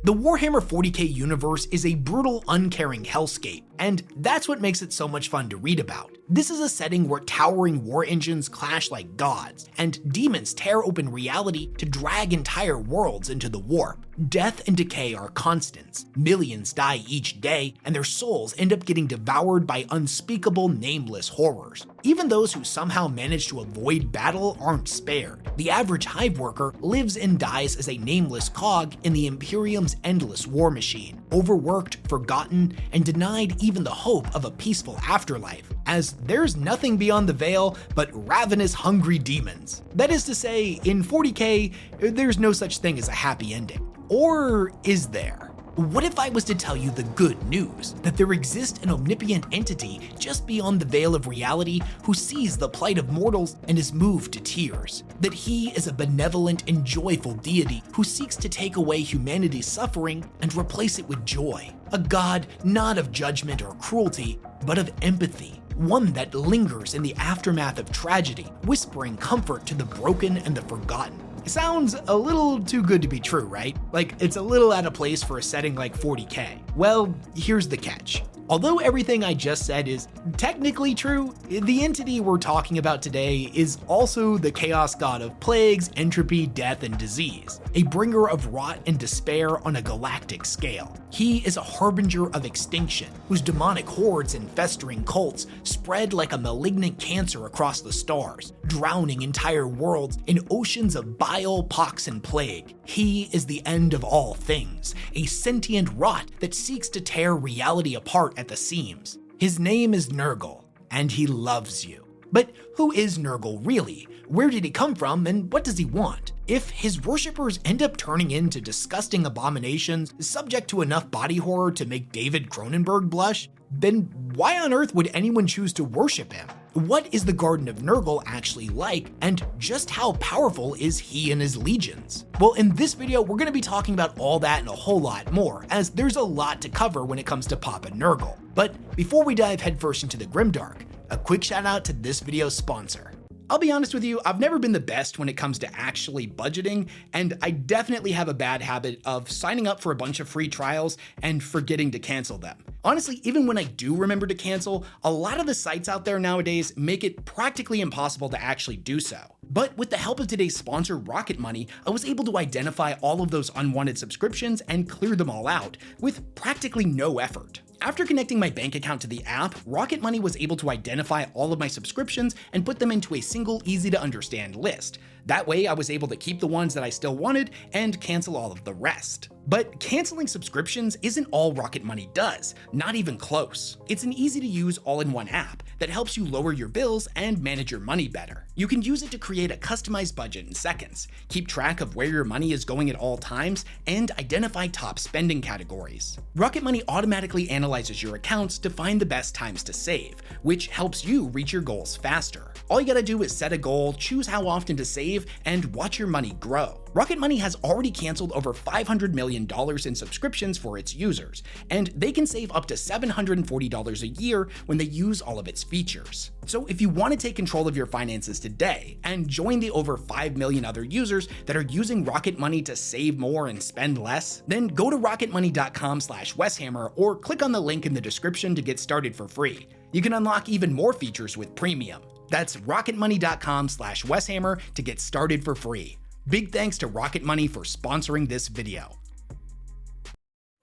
The Warhammer 40k universe is a brutal, uncaring hellscape, and that's what makes it so much fun to read about. This is a setting where towering war engines clash like gods, and demons tear open reality to drag entire worlds into the warp. Death and decay are constants. Millions die each day, and their souls end up getting devoured by unspeakable, nameless horrors. Even those who somehow manage to avoid battle aren't spared. The average hive worker lives and dies as a nameless cog in the Imperium's endless war machine, overworked, forgotten, and denied even the hope of a peaceful afterlife, as there's nothing beyond the veil but ravenous, hungry demons. That is to say, in 40k, there's no such thing as a happy ending. Or is there? What if I was to tell you the good news, that there exists an omnipotent entity just beyond the veil of reality who sees the plight of mortals and is moved to tears? That he is a benevolent and joyful deity who seeks to take away humanity's suffering and replace it with joy? A god not of judgment or cruelty, but of empathy. One that lingers in the aftermath of tragedy, whispering comfort to the broken and the forgotten. Sounds a little too good to be true, right? Like, it's a little out of place for a setting like 40k. Well, here's the catch. Although everything I just said is technically true, the entity we're talking about today is also the chaos god of plagues, entropy, death, and disease, a bringer of rot and despair on a galactic scale. He is a harbinger of extinction, whose demonic hordes and festering cults spread like a malignant cancer across the stars, drowning entire worlds in oceans of bile, pox, and plague. He is the end of all things, a sentient rot that seeks to tear reality apart at the seams. His name is Nurgle, and he loves you. But who is Nurgle really? Where did he come from, and what does he want? If his worshippers end up turning into disgusting abominations subject to enough body horror to make David Cronenberg blush, then why on earth would anyone choose to worship him? What is the Garden of Nurgle actually like, and just how powerful is he and his legions? Well, in this video, we're going to be talking about all that and a whole lot more, as there's a lot to cover when it comes to Papa Nurgle. But before we dive headfirst into the grimdark, a quick shout out to this video's sponsor. I'll be honest with you, I've never been the best when it comes to actually budgeting, and I definitely have a bad habit of signing up for a bunch of free trials and forgetting to cancel them. Honestly, even when I do remember to cancel, a lot of the sites out there nowadays make it practically impossible to actually do so. But with the help of today's sponsor, Rocket Money, I was able to identify all of those unwanted subscriptions and clear them all out with practically no effort. After connecting my bank account to the app, Rocket Money was able to identify all of my subscriptions and put them into a single, easy-to-understand list. That way, I was able to keep the ones that I still wanted and cancel all of the rest. But canceling subscriptions isn't all Rocket Money does, not even close. It's an easy-to-use all-in-one app that helps you lower your bills and manage your money better. You can use it to create a customized budget in seconds, keep track of where your money is going at all times, and identify top spending categories. Rocket Money automatically analyzes your accounts to find the best times to save, which helps you reach your goals faster. All you gotta do is set a goal, choose how often to save, and watch your money grow. Rocket Money has already canceled over $500 million in subscriptions for its users, and they can save up to $740 a year when they use all of its features. So if you want to take control of your finances today and join the over 5 million other users that are using Rocket Money to save more and spend less, then go to rocketmoney.com/WesHammer or click on the link in the description to get started for free. You can unlock even more features with premium. That's rocketmoney.com/WesHammer to get started for free. Big thanks to Rocket Money for sponsoring this video.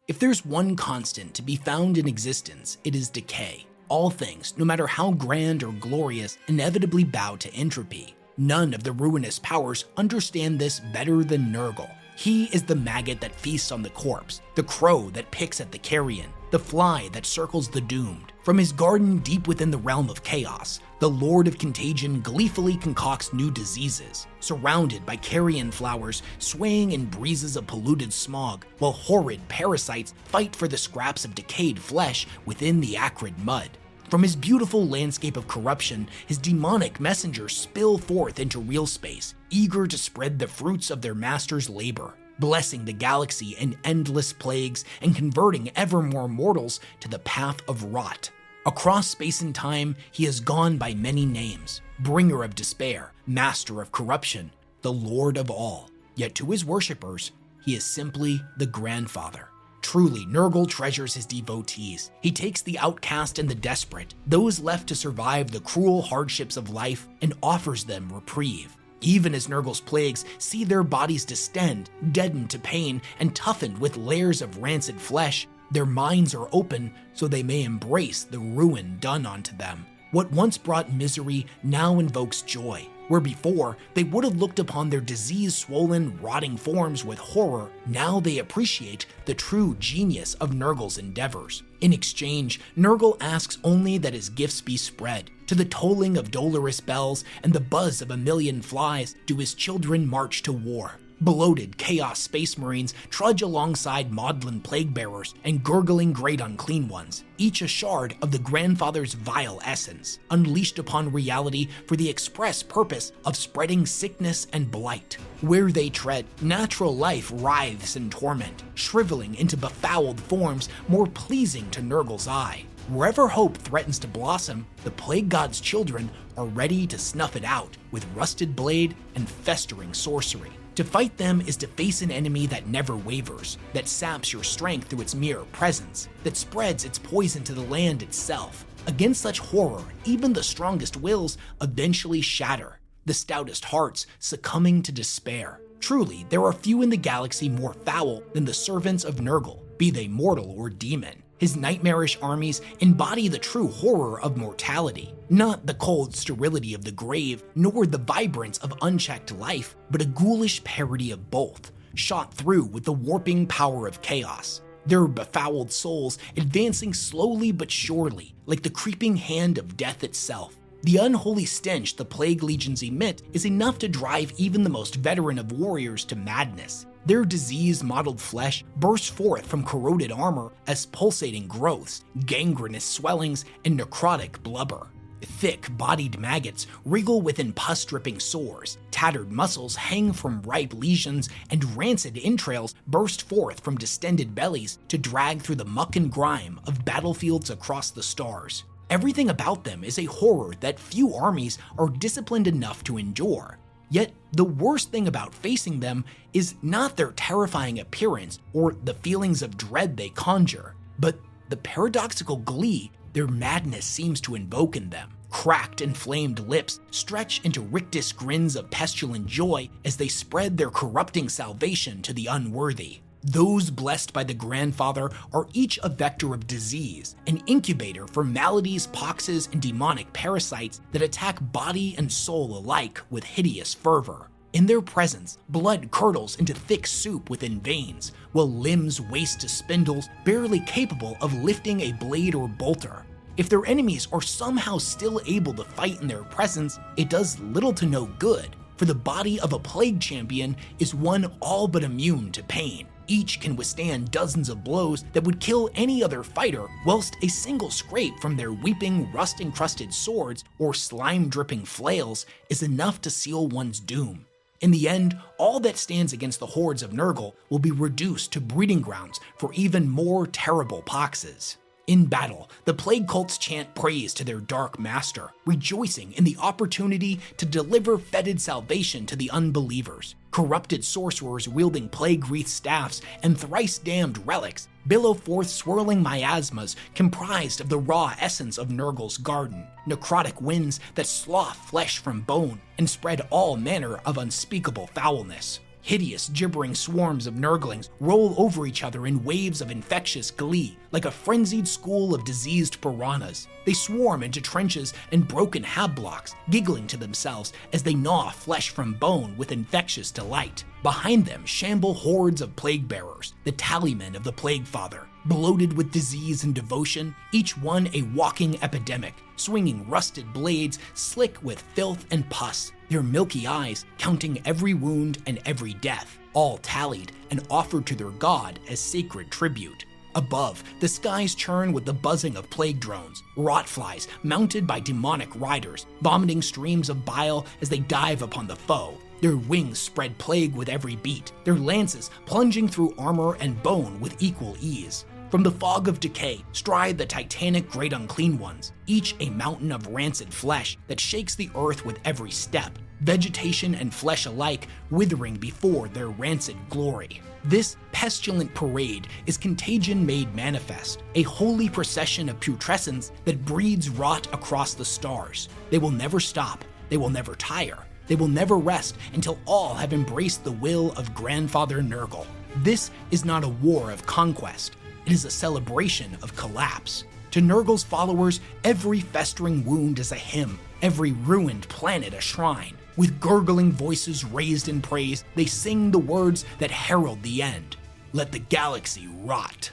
If there's one constant to be found in existence, it is decay. All things, no matter how grand or glorious, inevitably bow to entropy. None of the ruinous powers understand this better than Nurgle. He is the maggot that feasts on the corpse, the crow that picks at the carrion, the fly that circles the doomed. From his garden deep within the realm of chaos, the Lord of Contagion gleefully concocts new diseases, surrounded by carrion flowers swaying in breezes of polluted smog, while horrid parasites fight for the scraps of decayed flesh within the acrid mud. From his beautiful landscape of corruption, his demonic messengers spill forth into real space, eager to spread the fruits of their master's labor, blessing the galaxy in endless plagues and converting ever more mortals to the path of rot. Across space and time, he has gone by many names: bringer of despair, master of corruption, the Lord of all. Yet to his worshippers, he is simply the grandfather. Truly, Nurgle treasures his devotees. He takes the outcast and the desperate, those left to survive the cruel hardships of life, and offers them reprieve. Even as Nurgle's plagues see their bodies distend, deadened to pain, and toughened with layers of rancid flesh, their minds are open so they may embrace the ruin done onto them. What once brought misery now invokes joy. Where before they would have looked upon their disease-swollen, rotting forms with horror, now they appreciate the true genius of Nurgle's endeavors. In exchange, Nurgle asks only that his gifts be spread. To the tolling of dolorous bells and the buzz of a million flies do his children march to war. Bloated Chaos Space Marines trudge alongside maudlin plague bearers and gurgling great unclean ones, each a shard of the grandfather's vile essence, unleashed upon reality for the express purpose of spreading sickness and blight. Where they tread, natural life writhes in torment, shriveling into befouled forms more pleasing to Nurgle's eye. Wherever hope threatens to blossom, the Plague God's children are ready to snuff it out with rusted blade and festering sorcery. To fight them is to face an enemy that never wavers, that saps your strength through its mere presence, that spreads its poison to the land itself. Against such horror, even the strongest wills eventually shatter, the stoutest hearts succumbing to despair. Truly, there are few in the galaxy more foul than the servants of Nurgle, be they mortal or demon. His nightmarish armies embody the true horror of mortality, not the cold sterility of the grave, nor the vibrance of unchecked life, but a ghoulish parody of both, shot through with the warping power of chaos. Their befouled souls advancing slowly but surely, like the creeping hand of death itself. The unholy stench the Plague Legions emit is enough to drive even the most veteran of warriors to madness. Their disease-mottled flesh bursts forth from corroded armor as pulsating growths, gangrenous swellings, and necrotic blubber. Thick-bodied maggots wriggle within pus-dripping sores, tattered muscles hang from ripe lesions, and rancid entrails burst forth from distended bellies to drag through the muck and grime of battlefields across the stars. Everything about them is a horror that few armies are disciplined enough to endure. Yet, the worst thing about facing them is not their terrifying appearance or the feelings of dread they conjure, but the paradoxical glee their madness seems to invoke in them. Cracked, inflamed lips stretch into rictus grins of pestilent joy as they spread their corrupting salvation to the unworthy. Those blessed by the grandfather are each a vector of disease, an incubator for maladies, poxes, and demonic parasites that attack body and soul alike with hideous fervor. In their presence, blood curdles into thick soup within veins, while limbs waste to spindles barely capable of lifting a blade or bolter. If their enemies are somehow still able to fight in their presence, it does little to no good, for the body of a plague champion is one all but immune to pain. Each can withstand dozens of blows that would kill any other fighter, whilst a single scrape from their weeping, rust-encrusted swords or slime-dripping flails is enough to seal one's doom. In the end, all that stands against the hordes of Nurgle will be reduced to breeding grounds for even more terrible poxes. In battle, the plague cults chant praise to their dark master, rejoicing in the opportunity to deliver fetid salvation to the unbelievers. Corrupted sorcerers wielding plague-wreathed staffs and thrice-damned relics billow forth swirling miasmas comprised of the raw essence of Nurgle's garden, necrotic winds that slough flesh from bone and spread all manner of unspeakable foulness. Hideous, gibbering swarms of nurglings roll over each other in waves of infectious glee, like a frenzied school of diseased piranhas. They swarm into trenches and broken hab-blocks, giggling to themselves as they gnaw flesh from bone with infectious delight. Behind them shamble hordes of plague-bearers, the tallymen of the Plaguefather, bloated with disease and devotion, each one a walking epidemic, swinging rusted blades slick with filth and pus, their milky eyes counting every wound and every death, all tallied and offered to their god as sacred tribute. Above, the skies churn with the buzzing of plague drones, rotflies mounted by demonic riders, vomiting streams of bile as they dive upon the foe. Their wings spread plague with every beat, their lances plunging through armor and bone with equal ease. From the fog of decay stride the titanic great unclean ones, each a mountain of rancid flesh that shakes the earth with every step, vegetation and flesh alike withering before their rancid glory. This pestilent parade is contagion made manifest, a holy procession of putrescence that breeds rot across the stars. They will never stop, they will never tire, they will never rest until all have embraced the will of Grandfather Nurgle. This is not a war of conquest, it is a celebration of collapse. To Nurgle's followers, every festering wound is a hymn, every ruined planet a shrine. With gurgling voices raised in praise, they sing the words that herald the end. Let the galaxy rot.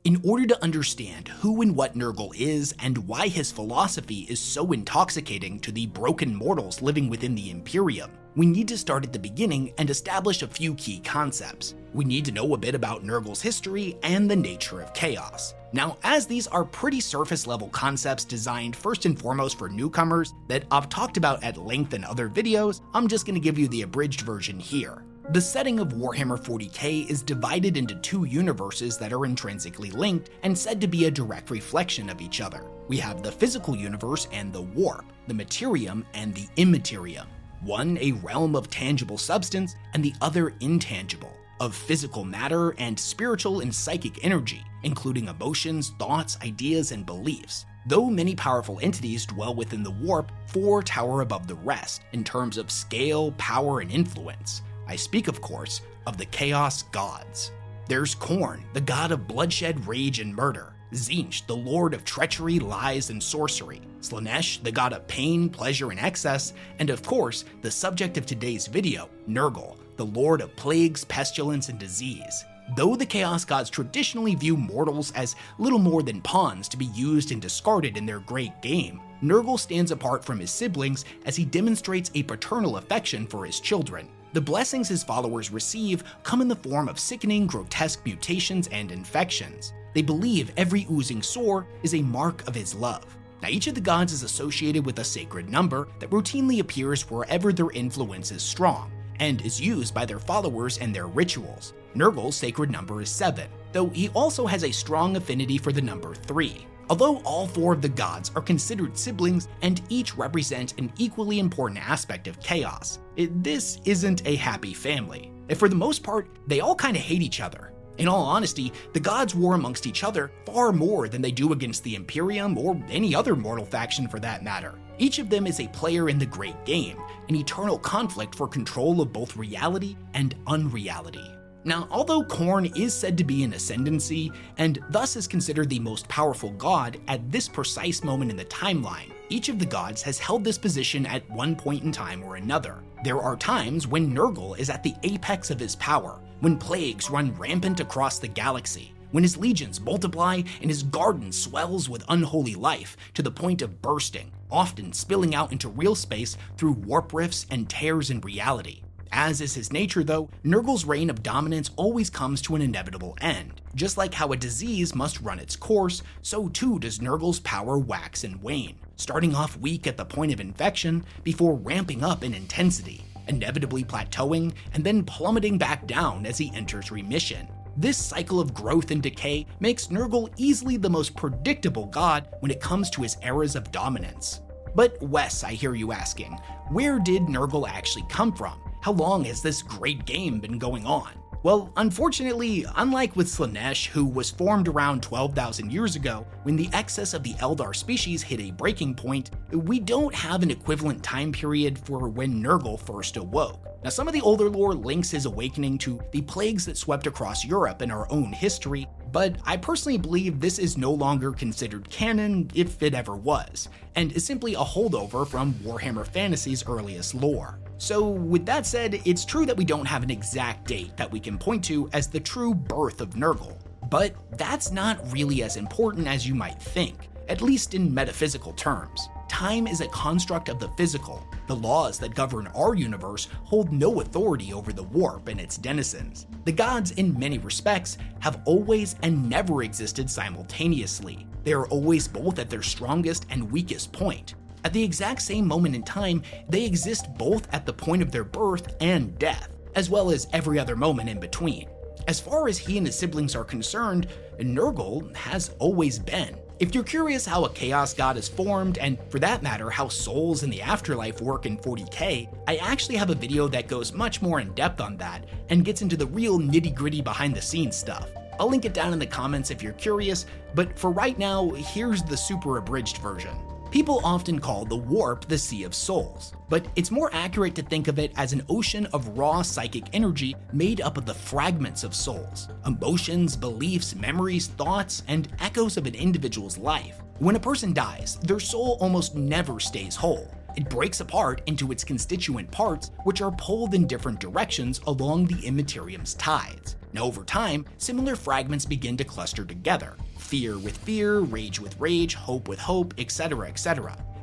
In order to understand who and what Nurgle is and why his philosophy is so intoxicating to the broken mortals living within the Imperium, we need to start at the beginning and establish a few key concepts. We need to know a bit about Nurgle's history and the nature of chaos. Now, as these are pretty surface level concepts designed first and foremost for newcomers that I've talked about at length in other videos, I'm just going to give you the abridged version here. The setting of Warhammer 40k is divided into two universes that are intrinsically linked and said to be a direct reflection of each other. We have the physical universe and the warp, the materium and the immaterium. One a realm of tangible substance and the other intangible, of physical matter and spiritual and psychic energy, including emotions, thoughts, ideas, and beliefs. Though many powerful entities dwell within the warp, four tower above the rest in terms of scale, power, and influence. I speak, of course, of the Chaos Gods. There's Khorne, the god of bloodshed, rage, and murder. Tzeentch, the lord of treachery, lies, and sorcery. Slaanesh, the god of pain, pleasure, and excess. And of course, the subject of today's video, Nurgle, the lord of plagues, pestilence, and disease. Though the Chaos Gods traditionally view mortals as little more than pawns to be used and discarded in their great game, Nurgle stands apart from his siblings as he demonstrates a paternal affection for his children. The blessings his followers receive come in the form of sickening, grotesque mutations and infections. They believe every oozing sore is a mark of his love. Now, each of the gods is associated with a sacred number that routinely appears wherever their influence is strong, and is used by their followers and their rituals. Nurgle's sacred number is 7, though he also has a strong affinity for the number 3. Although all four of the gods are considered siblings and each represent an equally important aspect of chaos, this isn't a happy family. And for the most part, they all kind of hate each other. In all honesty, the gods war amongst each other far more than they do against the Imperium or any other mortal faction for that matter. Each of them is a player in the great game, an eternal conflict for control of both reality and unreality. Now, although Khorne is said to be in ascendancy, and thus is considered the most powerful god at this precise moment in the timeline, each of the gods has held this position at one point in time or another. There are times when Nurgle is at the apex of his power, when plagues run rampant across the galaxy, when his legions multiply and his garden swells with unholy life to the point of bursting, often spilling out into real space through warp rifts and tears in reality. As is his nature though, Nurgle's reign of dominance always comes to an inevitable end. Just like how a disease must run its course, so too does Nurgle's power wax and wane, starting off weak at the point of infection before ramping up in intensity, inevitably plateauing and then plummeting back down as he enters remission. This cycle of growth and decay makes Nurgle easily the most predictable god when it comes to his eras of dominance. But Wes, I hear you asking, where did Nurgle actually come from? How long has this great game been going on? Well, unfortunately, unlike with Slaanesh, who was formed around 12,000 years ago, when the excess of the Eldar species hit a breaking point, we don't have an equivalent time period for when Nurgle first awoke. Now, some of the older lore links his awakening to the plagues that swept across Europe in our own history, but I personally believe this is no longer considered canon, if it ever was, and is simply a holdover from Warhammer Fantasy's earliest lore. So with that said, it's true that we don't have an exact date that we can point to as the true birth of Nurgle, but that's not really as important as you might think, at least in metaphysical terms. Time is a construct of the physical. The laws that govern our universe hold no authority over the warp and its denizens. The gods, in many respects, have always and never existed simultaneously. They are always both at their strongest and weakest point. At the exact same moment in time, they exist both at the point of their birth and death, as well as every other moment in between. As far as he and his siblings are concerned, Nurgle has always been. If you're curious how a Chaos God is formed, and for that matter how souls in the afterlife work in 40k, I actually have a video that goes much more in depth on that and gets into the real nitty-gritty behind the scenes stuff. I'll link it down in the comments if you're curious, but for right now, here's the super abridged version. People often call the warp the Sea of Souls, but it's more accurate to think of it as an ocean of raw psychic energy made up of the fragments of souls, emotions, beliefs, memories, thoughts, and echoes of an individual's life. When a person dies, their soul almost never stays whole. It breaks apart into its constituent parts, which are pulled in different directions along the immaterium's tides. Now over time, similar fragments begin to cluster together. Fear with fear, rage with rage, hope with hope, etc.,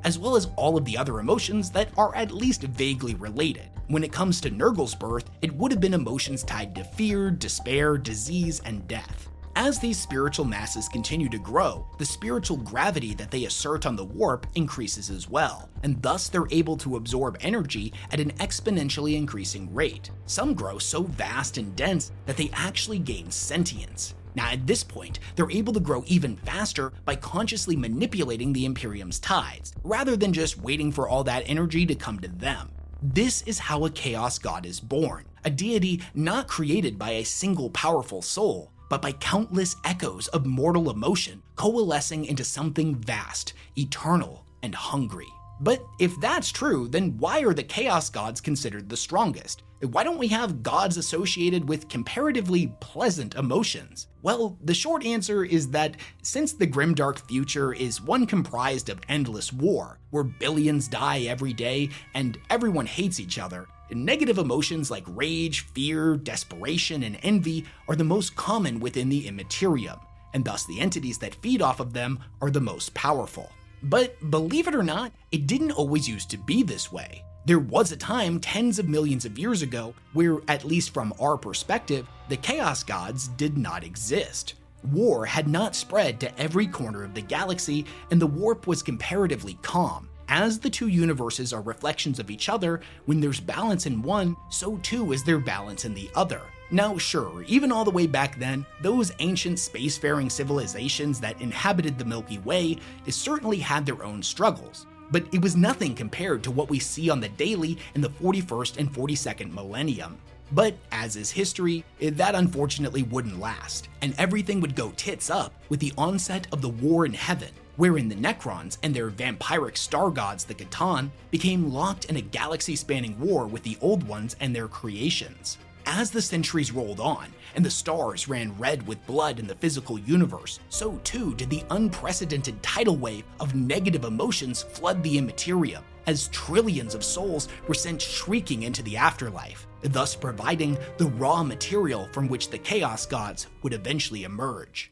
as well as all of the other emotions that are at least vaguely related. When it comes to Nurgle's birth, it would have been emotions tied to fear, despair, disease, and death. As these spiritual masses continue to grow, the spiritual gravity that they assert on the warp increases as well, and thus they're able to absorb energy at an exponentially increasing rate. Some grow so vast and dense that they actually gain sentience. Now at this point, they're able to grow even faster by consciously manipulating the Imperium's tides, rather than just waiting for all that energy to come to them. This is how a Chaos God is born, a deity not created by a single powerful soul, but by countless echoes of mortal emotion coalescing into something vast, eternal, and hungry. But if that's true, then why are the Chaos Gods considered the strongest? Why don't we have gods associated with comparatively pleasant emotions? Well, the short answer is that since the grimdark future is one comprised of endless war, where billions die every day and everyone hates each other, negative emotions like rage, fear, desperation, and envy are the most common within the Immaterium, and thus the entities that feed off of them are the most powerful. But believe it or not, it didn't always used to be this way. There was a time tens of millions of years ago where, at least from our perspective, the Chaos Gods did not exist. War had not spread to every corner of the galaxy, and the warp was comparatively calm. As the two universes are reflections of each other, when there's balance in one, so too is there balance in the other. Now sure, even all the way back then, those ancient spacefaring civilizations that inhabited the Milky Way certainly had their own struggles, but it was nothing compared to what we see on the daily in the 41st and 42nd millennium. But as is history, that unfortunately wouldn't last, and everything would go tits up with the onset of the War in Heaven, wherein the Necrons and their vampiric star gods, the Catan, became locked in a galaxy-spanning war with the Old Ones and their creations. As the centuries rolled on, and the stars ran red with blood in the physical universe, so too did the unprecedented tidal wave of negative emotions flood the Immaterium, as trillions of souls were sent shrieking into the afterlife, thus providing the raw material from which the Chaos Gods would eventually emerge.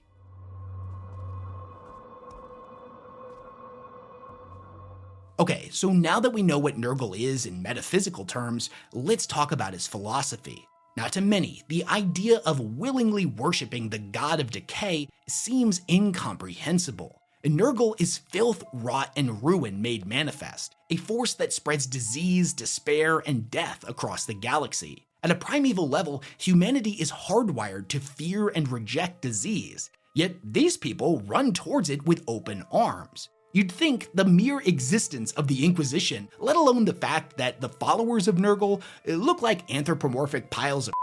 Okay, so now that we know what Nurgle is in metaphysical terms, let's talk about his philosophy. Now to many, the idea of willingly worshipping the god of decay seems incomprehensible. Nurgle is filth, rot, and ruin made manifest, a force that spreads disease, despair, and death across the galaxy. At a primeval level, humanity is hardwired to fear and reject disease, yet these people run towards it with open arms. You'd think the mere existence of the Inquisition, let alone the fact that the followers of Nurgle look like anthropomorphic piles of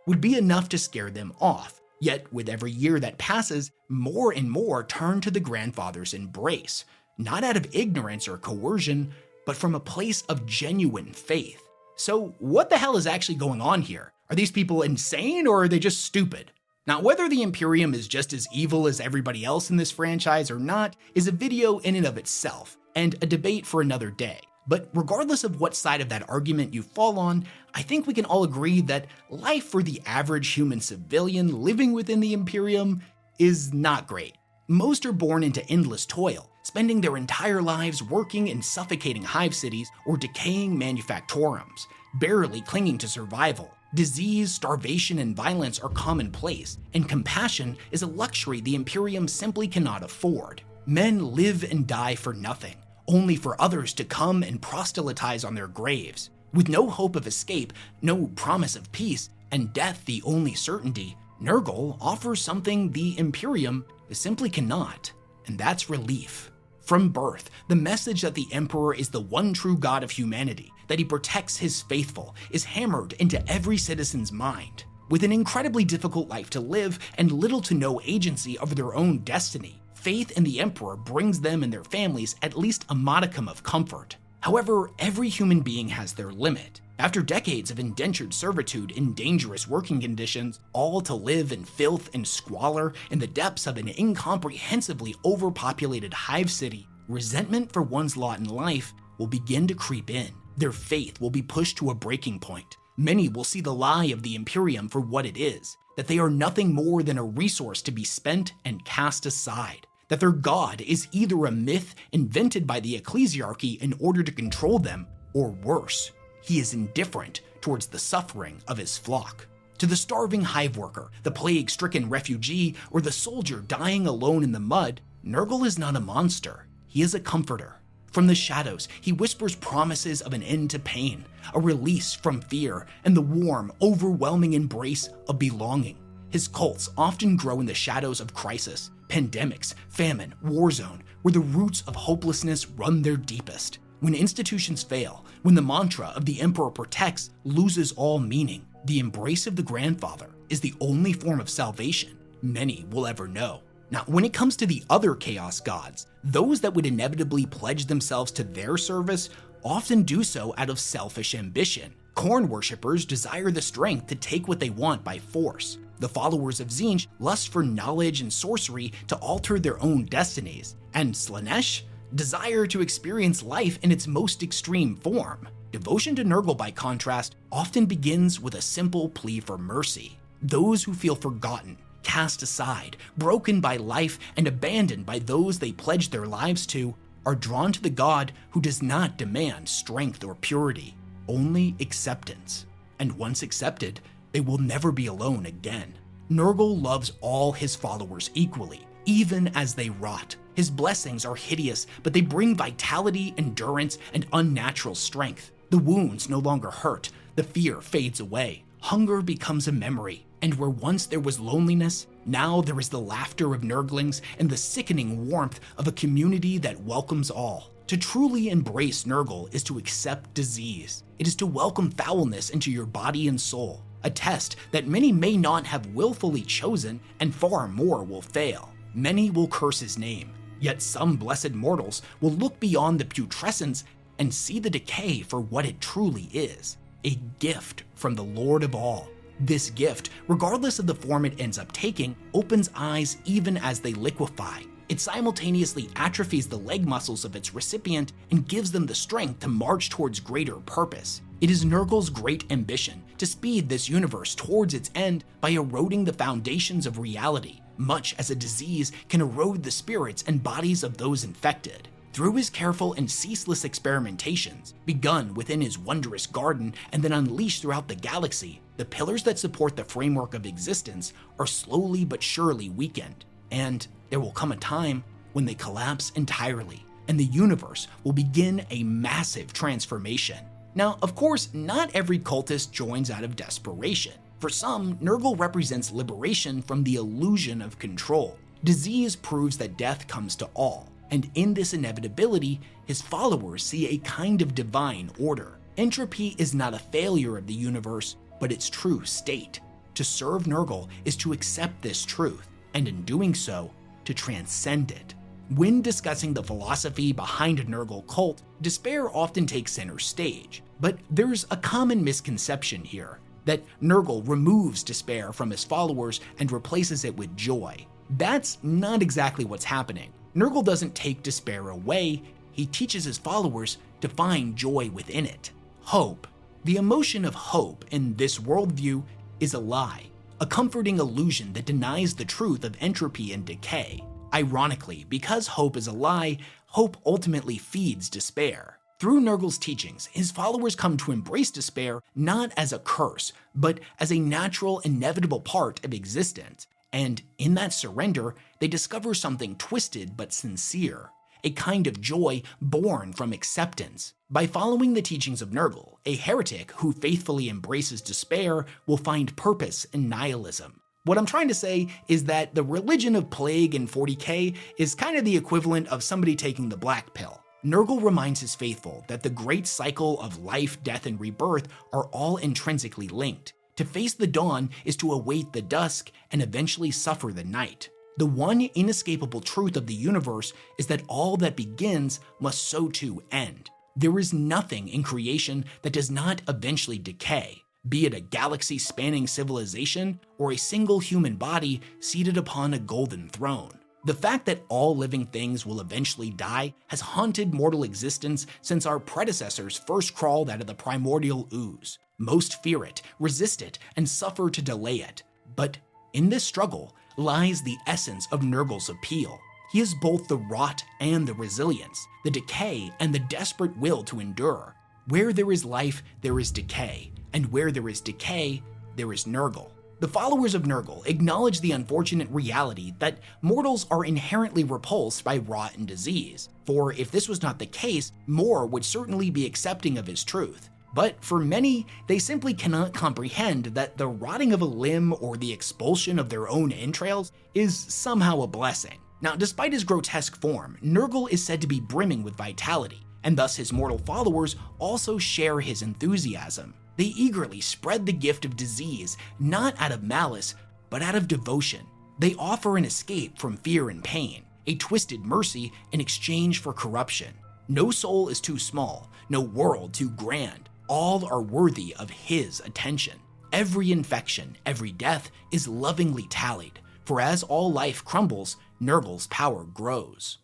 would be enough to scare them off. Yet with every year that passes, more and more turn to the Grandfather's embrace, not out of ignorance or coercion, but from a place of genuine faith. So what the hell is actually going on here? Are these people insane or are they just stupid? Now, whether the Imperium is just as evil as everybody else in this franchise or not is a video in and of itself, and a debate for another day. But regardless of what side of that argument you fall on, I think we can all agree that life for the average human civilian living within the Imperium is not great. Most are born into endless toil, spending their entire lives working in suffocating hive cities or decaying manufactorums, barely clinging to survival. Disease, starvation, and violence are commonplace, and compassion is a luxury the Imperium simply cannot afford. Men live and die for nothing, only for others to come and proselytize on their graves. With no hope of escape, no promise of peace, and death the only certainty, Nurgle offers something the Imperium simply cannot: and that's relief. From birth, the message that the Emperor is the one true God of humanity, that he protects his faithful, is hammered into every citizen's mind. With an incredibly difficult life to live and little to no agency of their own destiny, faith in the Emperor brings them and their families at least a modicum of comfort. However, every human being has their limit. After decades of indentured servitude in dangerous working conditions, all to live in filth and squalor in the depths of an incomprehensibly overpopulated hive city, resentment for one's lot in life will begin to creep in. Their faith will be pushed to a breaking point. Many will see the lie of the Imperium for what it is, that they are nothing more than a resource to be spent and cast aside, that their god is either a myth invented by the ecclesiarchy in order to control them, or worse, he is indifferent towards the suffering of his flock. To the starving hive worker, the plague-stricken refugee, or the soldier dying alone in the mud, Nurgle is not a monster, he is a comforter. From the shadows, he whispers promises of an end to pain, a release from fear, and the warm, overwhelming embrace of belonging. His cults often grow in the shadows of crisis, pandemics, famine, war zone, where the roots of hopelessness run their deepest. When institutions fail, when the mantra of the Emperor protects loses all meaning, the embrace of the Grandfather is the only form of salvation many will ever know. Now, when it comes to the other Chaos gods, those that would inevitably pledge themselves to their service often do so out of selfish ambition. Khorne worshippers desire the strength to take what they want by force. The followers of Tzeentch lust for knowledge and sorcery to alter their own destinies, and Slaanesh desire to experience life in its most extreme form. Devotion to Nurgle, by contrast, often begins with a simple plea for mercy. Those who feel forgotten, cast aside, broken by life, and abandoned by those they pledge their lives to, are drawn to the god who does not demand strength or purity, only acceptance. And once accepted, they will never be alone again. Nurgle loves all his followers equally, even as they rot. His blessings are hideous, but they bring vitality, endurance, and unnatural strength. The wounds no longer hurt, the fear fades away, hunger becomes a memory, and where once there was loneliness, now there is the laughter of nurglings and the sickening warmth of a community that welcomes all. To truly embrace Nurgle is to accept disease. It is to welcome foulness into your body and soul, a test that many may not have willfully chosen, and far more will fail. Many will curse his name, yet some blessed mortals will look beyond the putrescence and see the decay for what it truly is, a gift from the Lord of all. This gift, regardless of the form it ends up taking, opens eyes even as they liquefy. It simultaneously atrophies the leg muscles of its recipient and gives them the strength to march towards greater purpose. It is Nurgle's great ambition to speed this universe towards its end by eroding the foundations of reality, much as a disease can erode the spirits and bodies of those infected. Through his careful and ceaseless experimentations, begun within his wondrous garden and then unleashed throughout the galaxy, the pillars that support the framework of existence are slowly but surely weakened, and there will come a time when they collapse entirely, and the universe will begin a massive transformation. Now, of course, not every cultist joins out of desperation. For some, Nurgle represents liberation from the illusion of control. Disease proves that death comes to all, and in this inevitability, his followers see a kind of divine order. Entropy is not a failure of the universe, but its true state. To serve Nurgle is to accept this truth, and in doing so, to transcend it. When discussing the philosophy behind a Nurgle cult, despair often takes center stage, but there's a common misconception here, that Nurgle removes despair from his followers and replaces it with joy. That's not exactly what's happening. Nurgle doesn't take despair away, he teaches his followers to find joy within it. Hope. The emotion of hope in this worldview is a lie, a comforting illusion that denies the truth of entropy and decay. Ironically, because hope is a lie, hope ultimately feeds despair. Through Nurgle's teachings, his followers come to embrace despair not as a curse, but as a natural, inevitable part of existence. And in that surrender, they discover something twisted but sincere, a kind of joy born from acceptance. By following the teachings of Nurgle, a heretic who faithfully embraces despair will find purpose in nihilism, What I'm trying to say is that the religion of plague in 40k is kind of the equivalent of somebody taking the black pill. Nurgle reminds his faithful that the great cycle of life, death, and rebirth are all intrinsically linked. To face the dawn is to await the dusk and eventually suffer the night. The one inescapable truth of the universe is that all that begins must so too end. There is nothing in creation that does not eventually decay, be it a galaxy-spanning civilization or a single human body seated upon a golden throne. The fact that all living things will eventually die has haunted mortal existence since our predecessors first crawled out of the primordial ooze. Most fear it, resist it, and suffer to delay it. But in this struggle lies the essence of Nurgle's appeal. He is both the rot and the resilience, the decay and the desperate will to endure. Where there is life, there is decay, and where there is decay, there is Nurgle. The followers of Nurgle acknowledge the unfortunate reality that mortals are inherently repulsed by rot and disease, for if this was not the case, more would certainly be accepting of his truth. But for many, they simply cannot comprehend that the rotting of a limb or the expulsion of their own entrails is somehow a blessing. Now, despite his grotesque form, Nurgle is said to be brimming with vitality, and thus his mortal followers also share his enthusiasm. They eagerly spread the gift of disease, not out of malice, but out of devotion. They offer an escape from fear and pain, a twisted mercy in exchange for corruption. No soul is too small, no world too grand. All are worthy of his attention. Every infection, every death is lovingly tallied, for as all life crumbles, Nurgle's power grows.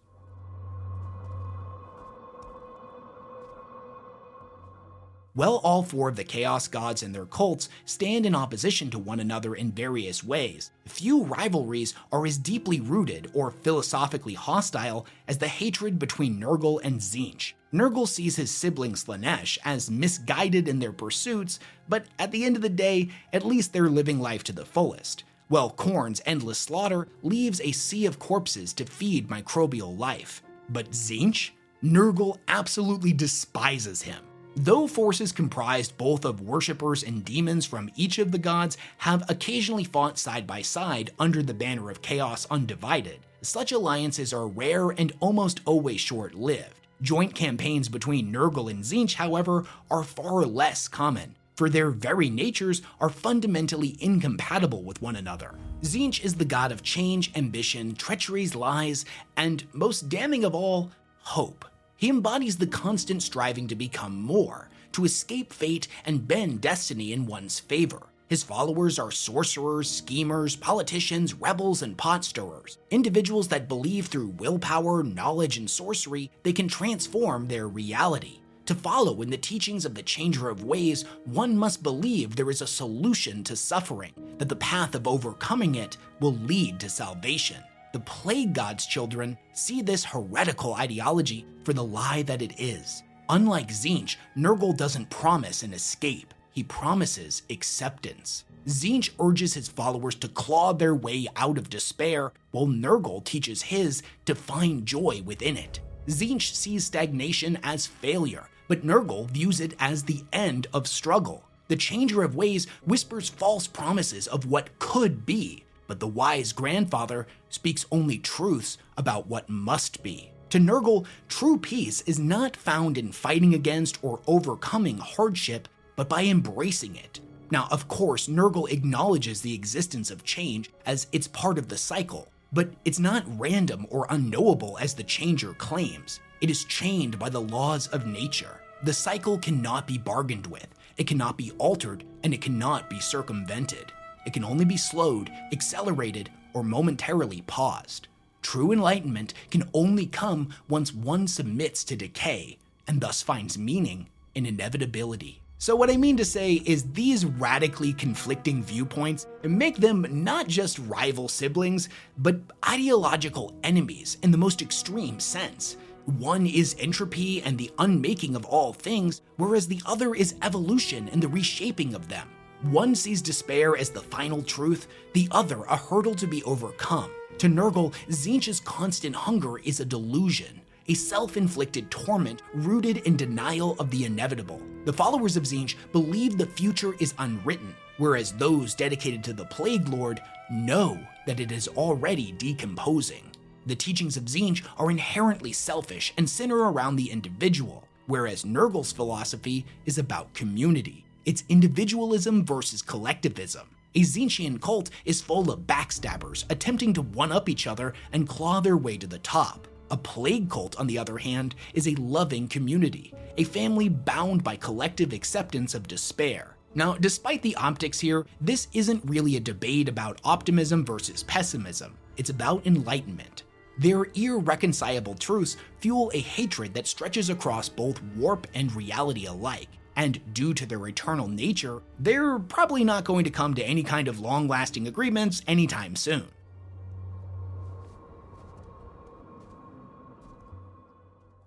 While all four of the Chaos Gods and their cults stand in opposition to one another in various ways, few rivalries are as deeply rooted or philosophically hostile as the hatred between Nurgle and Tzeentch. Nurgle sees his sibling Slaanesh as misguided in their pursuits, but at the end of the day, at least they're living life to the fullest, while Khorne's endless slaughter leaves a sea of corpses to feed microbial life. But Tzeentch? Nurgle absolutely despises him. Though forces comprised both of worshippers and demons from each of the gods have occasionally fought side by side under the banner of Chaos Undivided, such alliances are rare and almost always short-lived. Joint campaigns between Nurgle and Tzeentch, however, are far less common, for their very natures are fundamentally incompatible with one another. Tzeentch is the god of change, ambition, treacheries, lies, and most damning of all, hope. He embodies the constant striving to become more, to escape fate and bend destiny in one's favor. His followers are sorcerers, schemers, politicians, rebels, and pot stirrers, individuals that believe through willpower, knowledge, and sorcery they can transform their reality. To follow in the teachings of the Changer of Ways, one must believe there is a solution to suffering, that the path of overcoming it will lead to salvation. The Plague God's children see this heretical ideology for the lie that it is. Unlike Tzeentch, Nurgle doesn't promise an escape, he promises acceptance. Tzeentch urges his followers to claw their way out of despair, while Nurgle teaches his to find joy within it. Tzeentch sees stagnation as failure, but Nurgle views it as the end of struggle. The Changer of Ways whispers false promises of what could be, but the wise grandfather speaks only truths about what must be. To Nurgle, true peace is not found in fighting against or overcoming hardship, but by embracing it. Now, of course, Nurgle acknowledges the existence of change as it's part of the cycle, but it's not random or unknowable as the Changer claims. It is chained by the laws of nature. The cycle cannot be bargained with, it cannot be altered, and it cannot be circumvented. It can only be slowed, accelerated, or momentarily paused. True enlightenment can only come once one submits to decay, and thus finds meaning in inevitability. So what I mean to say is these radically conflicting viewpoints make them not just rival siblings, but ideological enemies in the most extreme sense. One is entropy and the unmaking of all things, whereas the other is evolution and the reshaping of them. One sees despair as the final truth, the other a hurdle to be overcome. To Nurgle, Tzeentch's constant hunger is a delusion, a self-inflicted torment rooted in denial of the inevitable. The followers of Tzeentch believe the future is unwritten, whereas those dedicated to the Plague Lord know that it is already decomposing. The teachings of Tzeentch are inherently selfish and center around the individual, whereas Nurgle's philosophy is about community. It's individualism versus collectivism. A Tzeentchian cult is full of backstabbers attempting to one-up each other and claw their way to the top. A plague cult, on the other hand, is a loving community, a family bound by collective acceptance of despair. Now, despite the optics here, this isn't really a debate about optimism versus pessimism. It's about enlightenment. Their irreconcilable truths fuel a hatred that stretches across both warp and reality alike. And due to their eternal nature, they're probably not going to come to any kind of long-lasting agreements anytime soon.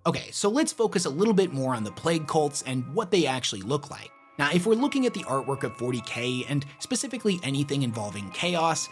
Okay, so let's focus a little bit more on the plague cults and what they actually look like. Now, if we're looking at the artwork of 40k, and specifically anything involving Chaos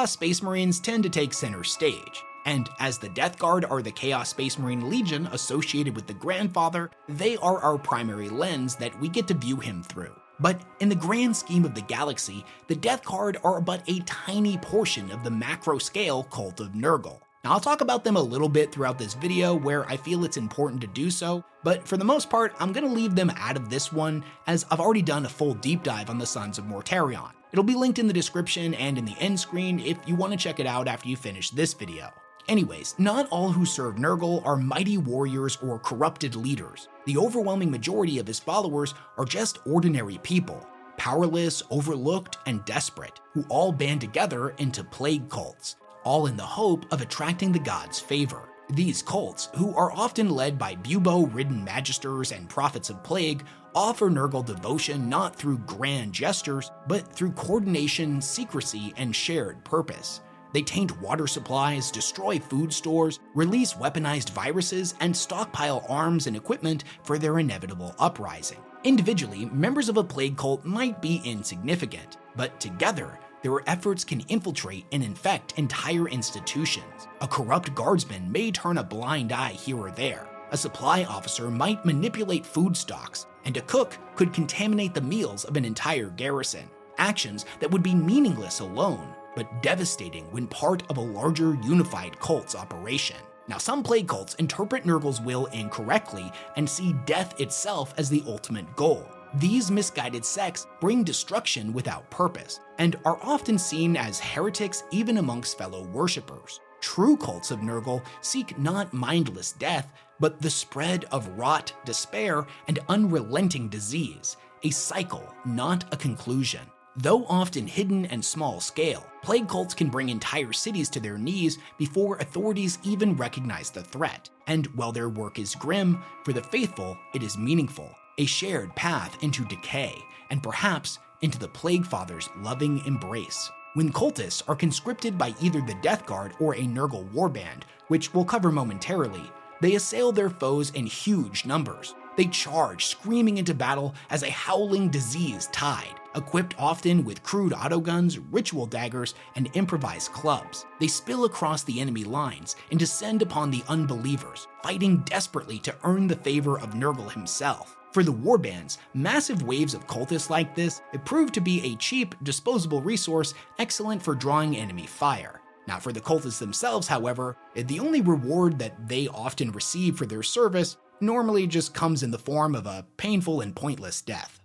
Space Marines tend to take center stage. And as the Deathguard are the Chaos Space Marine Legion associated with the Grandfather, they are our primary lens that we get to view him through. But in the grand scheme of the galaxy, the Deathguard are but a tiny portion of the macro-scale cult of Nurgle. Now, I'll talk about them a little bit throughout this video where I feel it's important to do so, but for the most part, I'm gonna leave them out of this one as I've already done a full deep dive on the Sons of Mortarion. It'll be linked in the description and in the end screen if you want to check it out after you finish this video. Anyways, not all who serve Nurgle are mighty warriors or corrupted leaders. The overwhelming majority of his followers are just ordinary people, powerless, overlooked, and desperate, who all band together into plague cults, all in the hope of attracting the gods' favor. These cults, who are often led by bubo-ridden magisters and prophets of plague, offer Nurgle devotion not through grand gestures, but through coordination, secrecy, and shared purpose. They taint water supplies, destroy food stores, release weaponized viruses, and stockpile arms and equipment for their inevitable uprising. Individually, members of a plague cult might be insignificant, but together, their efforts can infiltrate and infect entire institutions. A corrupt guardsman may turn a blind eye here or there. A supply officer might manipulate food stocks, and a cook could contaminate the meals of an entire garrison. Actions that would be meaningless alone, but devastating when part of a larger unified cult's operation. Now, some plague cults interpret Nurgle's will incorrectly and see death itself as the ultimate goal. These misguided sects bring destruction without purpose, and are often seen as heretics even amongst fellow worshippers. True cults of Nurgle seek not mindless death, but the spread of rot, despair, and unrelenting disease, a cycle, not a conclusion. Though often hidden and small scale, plague cults can bring entire cities to their knees before authorities even recognize the threat. And while their work is grim, for the faithful, it is meaningful, a shared path into decay, and perhaps into the Plaguefather's loving embrace. When cultists are conscripted by either the Deathguard or a Nurgle Warband, which we'll cover momentarily, they assail their foes in huge numbers. They charge, screaming into battle as a howling disease tide, equipped often with crude autoguns, ritual daggers, and improvised clubs. They spill across the enemy lines and descend upon the unbelievers, fighting desperately to earn the favor of Nurgle himself. For the Warbands, massive waves of cultists like this prove to be a cheap, disposable resource excellent for drawing enemy fire. Now, for the cultists themselves, however, the only reward that they often receive for their service normally just comes in the form of a painful and pointless death.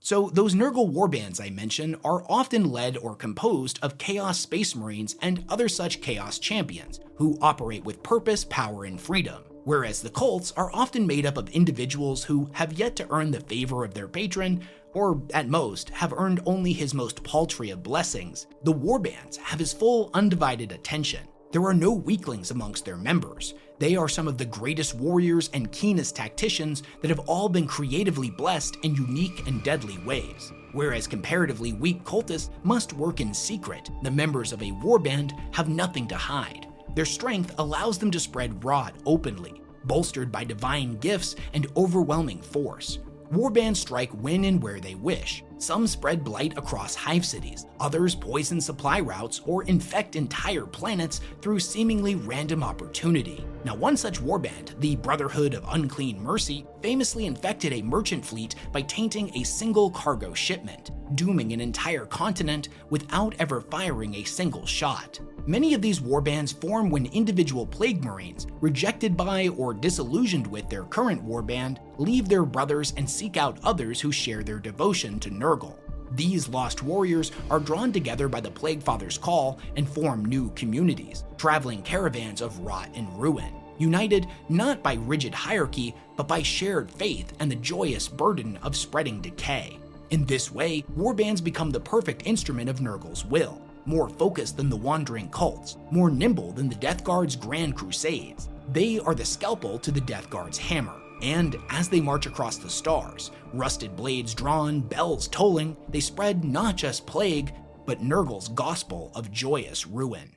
So those Nurgle Warbands I mentioned are often led or composed of Chaos Space Marines and other such Chaos champions, who operate with purpose, power, and freedom, whereas the cults are often made up of individuals who have yet to earn the favor of their patron, or at most, have earned only his most paltry of blessings. The Warbands have his full, undivided attention. There are no weaklings amongst their members. They are some of the greatest warriors and keenest tacticians that have all been creatively blessed in unique and deadly ways. Whereas comparatively weak cultists must work in secret, the members of a warband have nothing to hide. Their strength allows them to spread rot openly, bolstered by divine gifts and overwhelming force. Warbands strike when and where they wish, Some spread blight across hive cities, others poison supply routes or infect entire planets through seemingly random opportunity. Now, one such warband, the Brotherhood of Unclean Mercy, famously infected a merchant fleet by tainting a single cargo shipment, dooming an entire continent without ever firing a single shot. Many of these warbands form when individual Plague Marines, rejected by or disillusioned with their current warband, leave their brothers and seek out others who share their devotion to Nurgle. These lost warriors are drawn together by the Plaguefather's call and form new communities, traveling caravans of rot and ruin, united not by rigid hierarchy, but by shared faith and the joyous burden of spreading decay. In this way, warbands become the perfect instrument of Nurgle's will, more focused than the wandering cults, more nimble than the Deathguard's grand crusades. They are the scalpel to the Deathguard's hammer, and as they march across the stars, rusted blades drawn, bells tolling, they spread not just plague, but Nurgle's gospel of joyous ruin.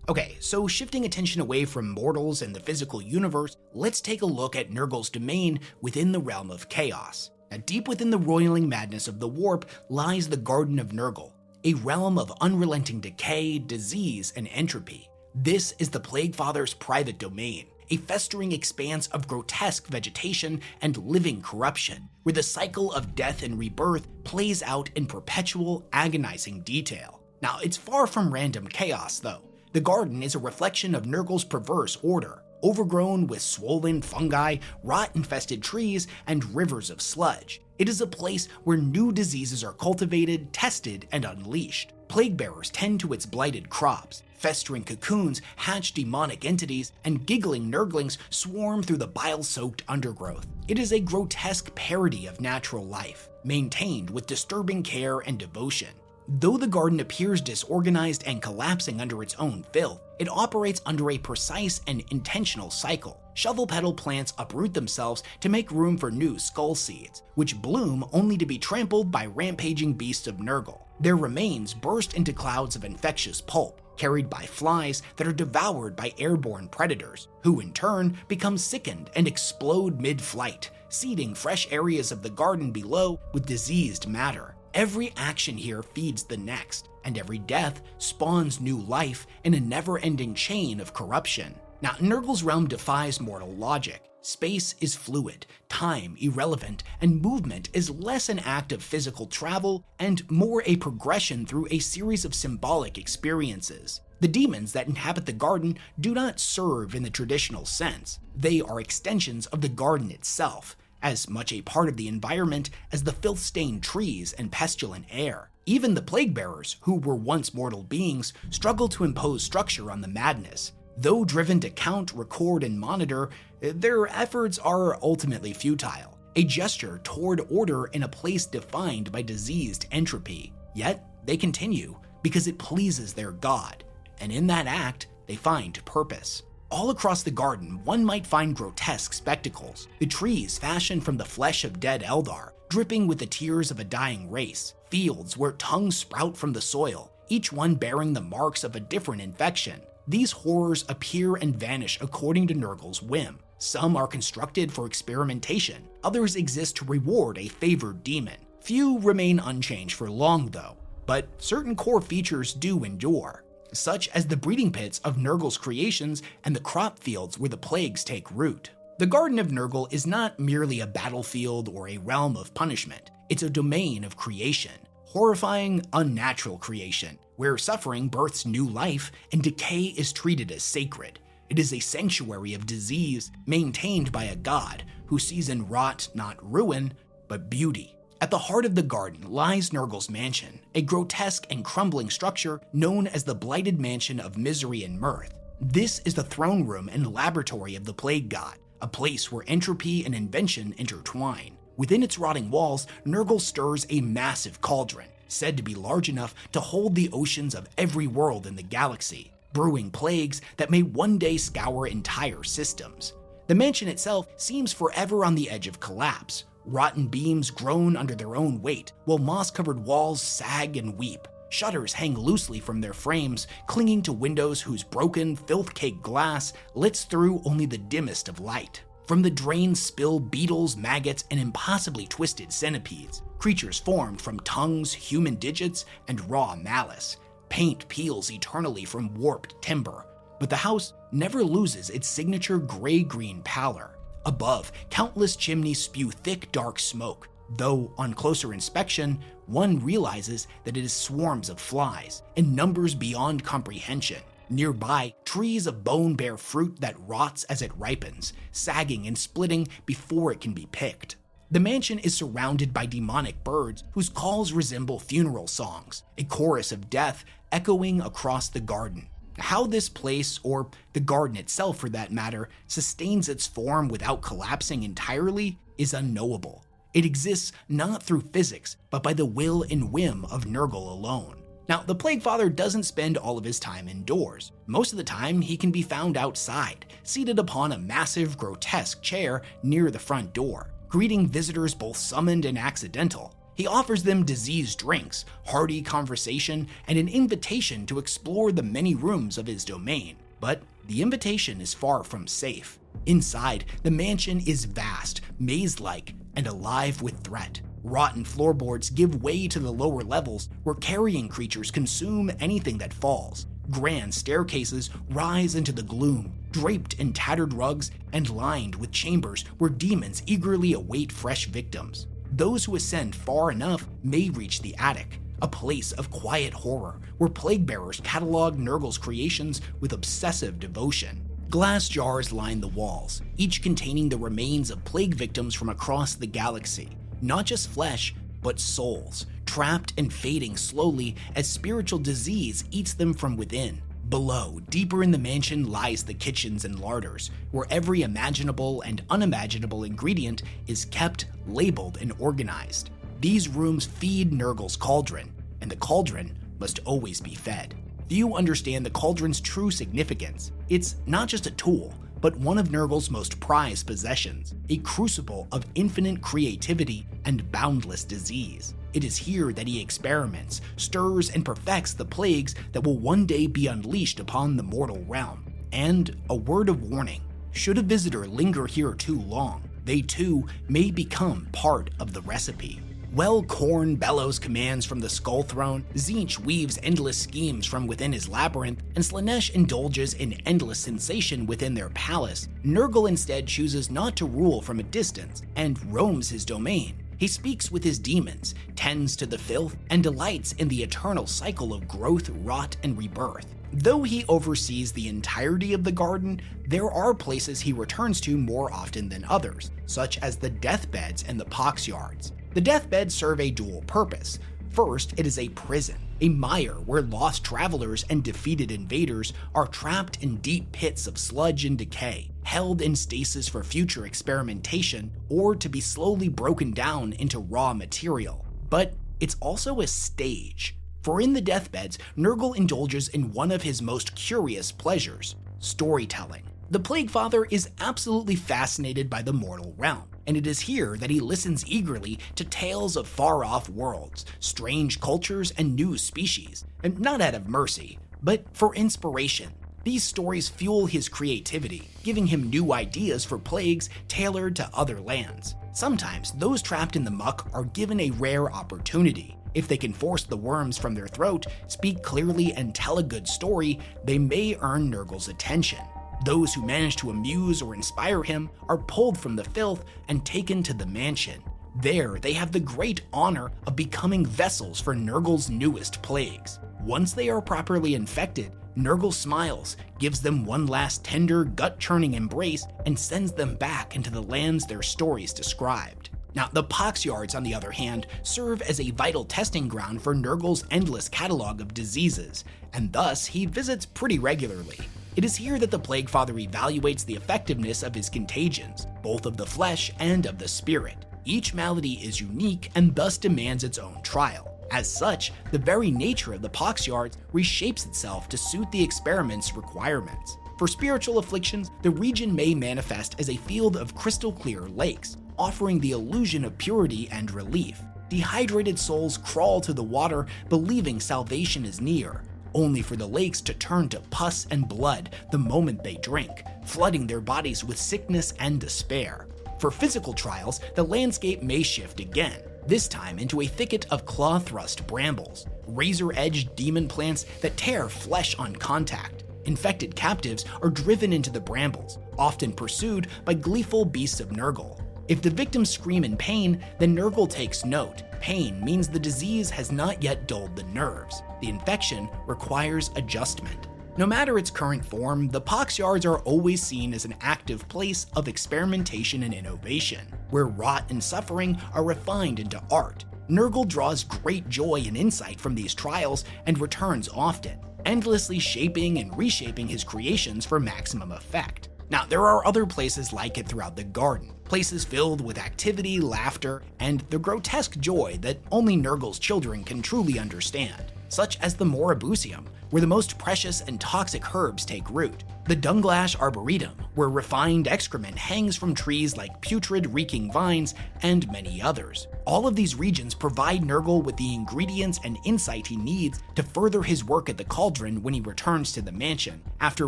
Okay, so shifting attention away from mortals and the physical universe, let's take a look at Nurgle's domain within the realm of chaos. Now, deep within the roiling madness of the warp lies the Garden of Nurgle, a realm of unrelenting decay, disease, and entropy. This is the Plaguefather's private domain, a festering expanse of grotesque vegetation and living corruption, where the cycle of death and rebirth plays out in perpetual, agonizing detail. Now, it's far from random chaos, though. The garden is a reflection of Nurgle's perverse order, overgrown with swollen fungi, rot-infested trees, and rivers of sludge. It is a place where new diseases are cultivated, tested, and unleashed. Plague-bearers tend to its blighted crops, festering cocoons hatch demonic entities, and giggling nurglings swarm through the bile-soaked undergrowth. It is a grotesque parody of natural life, maintained with disturbing care and devotion. Though the garden appears disorganized and collapsing under its own filth, it operates under a precise and intentional cycle. Shovel-petal plants uproot themselves to make room for new skull seeds, which bloom only to be trampled by rampaging beasts of Nurgle. Their remains burst into clouds of infectious pulp, carried by flies that are devoured by airborne predators, who in turn become sickened and explode mid-flight, seeding fresh areas of the garden below with diseased matter. Every action here feeds the next, and every death spawns new life in a never-ending chain of corruption. Now, Nurgle's realm defies mortal logic. Space is fluid, time irrelevant, and movement is less an act of physical travel and more a progression through a series of symbolic experiences. The demons that inhabit the garden do not serve in the traditional sense. They are extensions of the garden itself, as much a part of the environment as the filth-stained trees and pestilent air. Even the plague-bearers, who were once mortal beings, struggle to impose structure on the madness. Though driven to count, record, and monitor, their efforts are ultimately futile, a gesture toward order in a place defined by diseased entropy. Yet, they continue because it pleases their god, and in that act, they find purpose. All across the garden, one might find grotesque spectacles. The trees fashioned from the flesh of dead Eldar, dripping with the tears of a dying race. Fields where tongues sprout from the soil, each one bearing the marks of a different infection. These horrors appear and vanish according to Nurgle's whim. Some are constructed for experimentation, others exist to reward a favored demon. Few remain unchanged for long though, but certain core features do endure, such as the breeding pits of Nurgle's creations and the crop fields where the plagues take root. The Garden of Nurgle is not merely a battlefield or a realm of punishment, it's a domain of creation, horrifying, unnatural creation, where suffering births new life and decay is treated as sacred. It is a sanctuary of disease maintained by a god who sees in rot not ruin, but beauty. At the heart of the garden lies Nurgle's mansion, a grotesque and crumbling structure known as the Blighted Mansion of Misery and Mirth. This is the throne room and laboratory of the Plague God, a place where entropy and invention intertwine. Within its rotting walls, Nurgle stirs a massive cauldron, said to be large enough to hold the oceans of every world in the galaxy, brewing plagues that may one day scour entire systems. The mansion itself seems forever on the edge of collapse. Rotten beams groan under their own weight, while moss-covered walls sag and weep. Shutters hang loosely from their frames, clinging to windows whose broken, filth-caked glass lets through only the dimmest of light. From the drains spill beetles, maggots, and impossibly twisted centipedes. Creatures formed from tongues, human digits, and raw malice. Paint peels eternally from warped timber, but the house never loses its signature gray-green pallor. Above, countless chimneys spew thick, dark smoke, though on closer inspection, one realizes that it is swarms of flies, in numbers beyond comprehension. Nearby, trees of bone bear fruit that rots as it ripens, sagging and splitting before it can be picked. The mansion is surrounded by demonic birds whose calls resemble funeral songs, a chorus of death echoing across the garden. How this place, or the garden itself for that matter, sustains its form without collapsing entirely is unknowable. It exists not through physics, but by the will and whim of Nurgle alone. Now, the Plaguefather doesn't spend all of his time indoors. Most of the time, he can be found outside, seated upon a massive, grotesque chair near the front door, greeting visitors both summoned and accidental. He offers them diseased drinks, hearty conversation, and an invitation to explore the many rooms of his domain. But the invitation is far from safe. Inside, the mansion is vast, maze-like, and alive with threat. Rotten floorboards give way to the lower levels, where carrion creatures consume anything that falls. Grand staircases rise into the gloom, draped in tattered rugs and lined with chambers where demons eagerly await fresh victims. Those who ascend far enough may reach the attic, a place of quiet horror where plague-bearers catalog Nurgle's creations with obsessive devotion. Glass jars line the walls, each containing the remains of plague victims from across the galaxy. Not just flesh, but souls, trapped and fading slowly as spiritual disease eats them from within. Below, deeper in the mansion, lies the kitchens and larders, where every imaginable and unimaginable ingredient is kept, labeled, and organized. These rooms feed Nurgle's cauldron, and the cauldron must always be fed. Few understand the cauldron's true significance. It's not just a tool, but one of Nurgle's most prized possessions, a crucible of infinite creativity and boundless disease. It is here that he experiments, stirs, and perfects the plagues that will one day be unleashed upon the mortal realm. And a word of warning, should a visitor linger here too long, they too may become part of the recipe. While Khorne bellows commands from the Skull Throne, Tzeentch weaves endless schemes from within his labyrinth, and Slaanesh indulges in endless sensation within their palace, Nurgle instead chooses not to rule from a distance and roams his domain. He speaks with his demons, tends to the filth, and delights in the eternal cycle of growth, rot, and rebirth. Though he oversees the entirety of the garden, there are places he returns to more often than others, such as the deathbeds and the poxyards. The deathbeds serve a dual purpose. First, it is a prison, a mire where lost travelers and defeated invaders are trapped in deep pits of sludge and decay, held in stasis for future experimentation or to be slowly broken down into raw material. But it's also a stage. For in the deathbeds, Nurgle indulges in one of his most curious pleasures, storytelling. The Plaguefather is absolutely fascinated by the mortal realm, and it is here that he listens eagerly to tales of far-off worlds, strange cultures, and new species, and not out of mercy, but for inspiration. These stories fuel his creativity, giving him new ideas for plagues tailored to other lands. Sometimes those trapped in the muck are given a rare opportunity. If they can force the worms from their throat, speak clearly, and tell a good story, they may earn Nurgle's attention. Those who manage to amuse or inspire him are pulled from the filth and taken to the mansion. There, they have the great honor of becoming vessels for Nurgle's newest plagues. Once they are properly infected, Nurgle smiles, gives them one last tender, gut-churning embrace, and sends them back into the lands their stories described. Now, the poxyards, on the other hand, serve as a vital testing ground for Nurgle's endless catalog of diseases, and thus he visits pretty regularly. It is here that the Plaguefather evaluates the effectiveness of his contagions, both of the flesh and of the spirit. Each malady is unique and thus demands its own trial. As such, the very nature of the poxyards reshapes itself to suit the experiment's requirements. For spiritual afflictions, the region may manifest as a field of crystal-clear lakes, offering the illusion of purity and relief. Dehydrated souls crawl to the water, believing salvation is near, only for the lakes to turn to pus and blood the moment they drink, flooding their bodies with sickness and despair. For physical trials, the landscape may shift again, this time into a thicket of claw-thrust brambles, razor-edged demon plants that tear flesh on contact. Infected captives are driven into the brambles, often pursued by gleeful beasts of Nurgle. If the victims scream in pain, then Nurgle takes note. Pain means the disease has not yet dulled the nerves. The infection requires adjustment. No matter its current form, the Poxyards are always seen as an active place of experimentation and innovation, where rot and suffering are refined into art. Nurgle draws great joy and insight from these trials and returns often, endlessly shaping and reshaping his creations for maximum effect. Now, there are other places like it throughout the Garden, places filled with activity, laughter, and the grotesque joy that only Nurgle's children can truly understand, such as the Morabusium, where the most precious and toxic herbs take root, the Dunglash Arboretum, where refined excrement hangs from trees like putrid reeking vines, and many others. All of these regions provide Nurgle with the ingredients and insight he needs to further his work at the Cauldron when he returns to the mansion after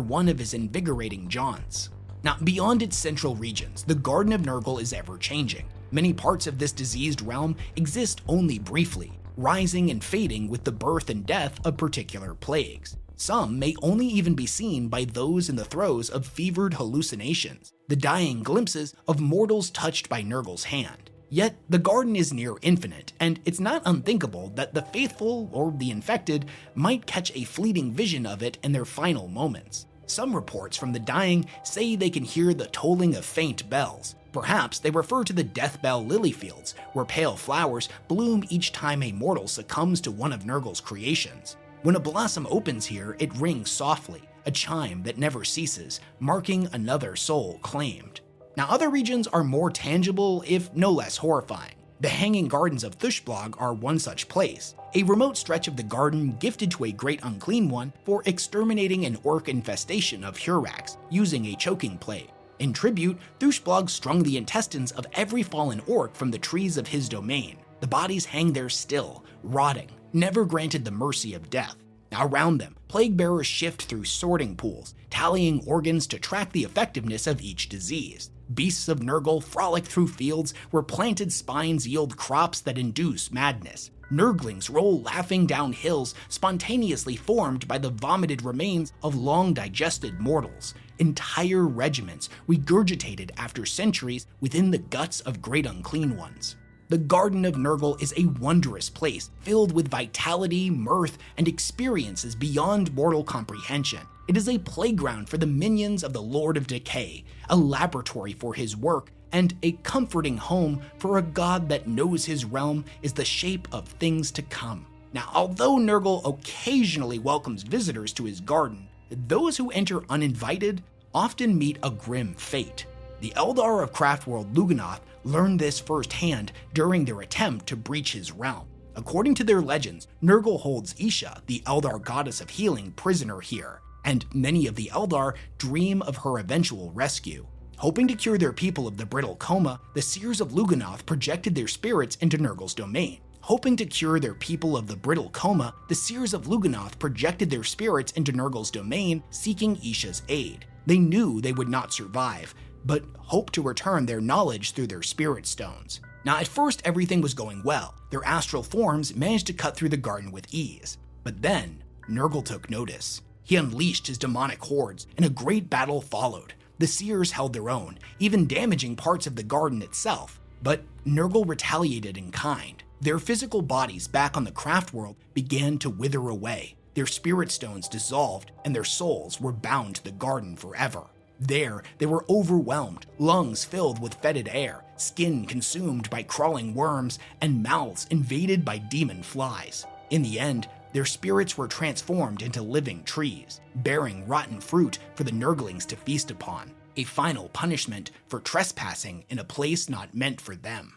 one of his invigorating jaunts. Now, beyond its central regions, the Garden of Nurgle is ever-changing. Many parts of this diseased realm exist only briefly, rising and fading with the birth and death of particular plagues. Some may only even be seen by those in the throes of fevered hallucinations, the dying glimpses of mortals touched by Nurgle's hand. Yet, the garden is near infinite, and it's not unthinkable that the faithful or the infected might catch a fleeting vision of it in their final moments. Some reports from the dying say they can hear the tolling of faint bells. Perhaps they refer to the death bell lily fields, where pale flowers bloom each time a mortal succumbs to one of Nurgle's creations. When a blossom opens here, it rings softly, a chime that never ceases, marking another soul claimed. Now, other regions are more tangible, if no less horrifying. The Hanging Gardens of Thushblag are one such place, a remote stretch of the garden gifted to a great unclean one for exterminating an orc infestation of Hurax using a choking plague. In tribute, Thushblag strung the intestines of every fallen orc from the trees of his domain. The bodies hang there still, rotting, never granted the mercy of death. Now around them, plague bearers shift through sorting pools, tallying organs to track the effectiveness of each disease. Beasts of Nurgle frolic through fields where planted spines yield crops that induce madness. Nurglings roll laughing down hills spontaneously formed by the vomited remains of long-digested mortals. Entire regiments regurgitated after centuries within the guts of great unclean ones. The Garden of Nurgle is a wondrous place filled with vitality, mirth, and experiences beyond mortal comprehension. It is a playground for the minions of the Lord of Decay, a laboratory for his work, and a comforting home for a god that knows his realm is the shape of things to come. Now, although Nurgle occasionally welcomes visitors to his garden, those who enter uninvited often meet a grim fate. The Eldar of Craftworld Lugganoth learned this firsthand during their attempt to breach his realm. According to their legends, Nurgle holds Isha, the Eldar goddess of healing, prisoner here, and many of the Eldar dream of her eventual rescue. Hoping to cure their people of the brittle coma, the Seers of Lugganoth projected their spirits into Nurgle's domain. Hoping to cure their people of the brittle coma, the Seers of Lugganoth projected their spirits into Nurgle's domain, seeking Isha's aid. They knew they would not survive, but hoped to return their knowledge through their spirit stones. Now, at first everything was going well. Their astral forms managed to cut through the garden with ease. But then, Nurgle took notice. He unleashed his demonic hordes, and a great battle followed. The Seers held their own, even damaging parts of the garden itself. But Nurgle retaliated in kind. Their physical bodies back on the craft world began to wither away. Their spirit stones dissolved, and their souls were bound to the garden forever. There, they were overwhelmed, lungs filled with fetid air, skin consumed by crawling worms, and mouths invaded by demon flies. In the end, their spirits were transformed into living trees, bearing rotten fruit for the Nurglings to feast upon, a final punishment for trespassing in a place not meant for them.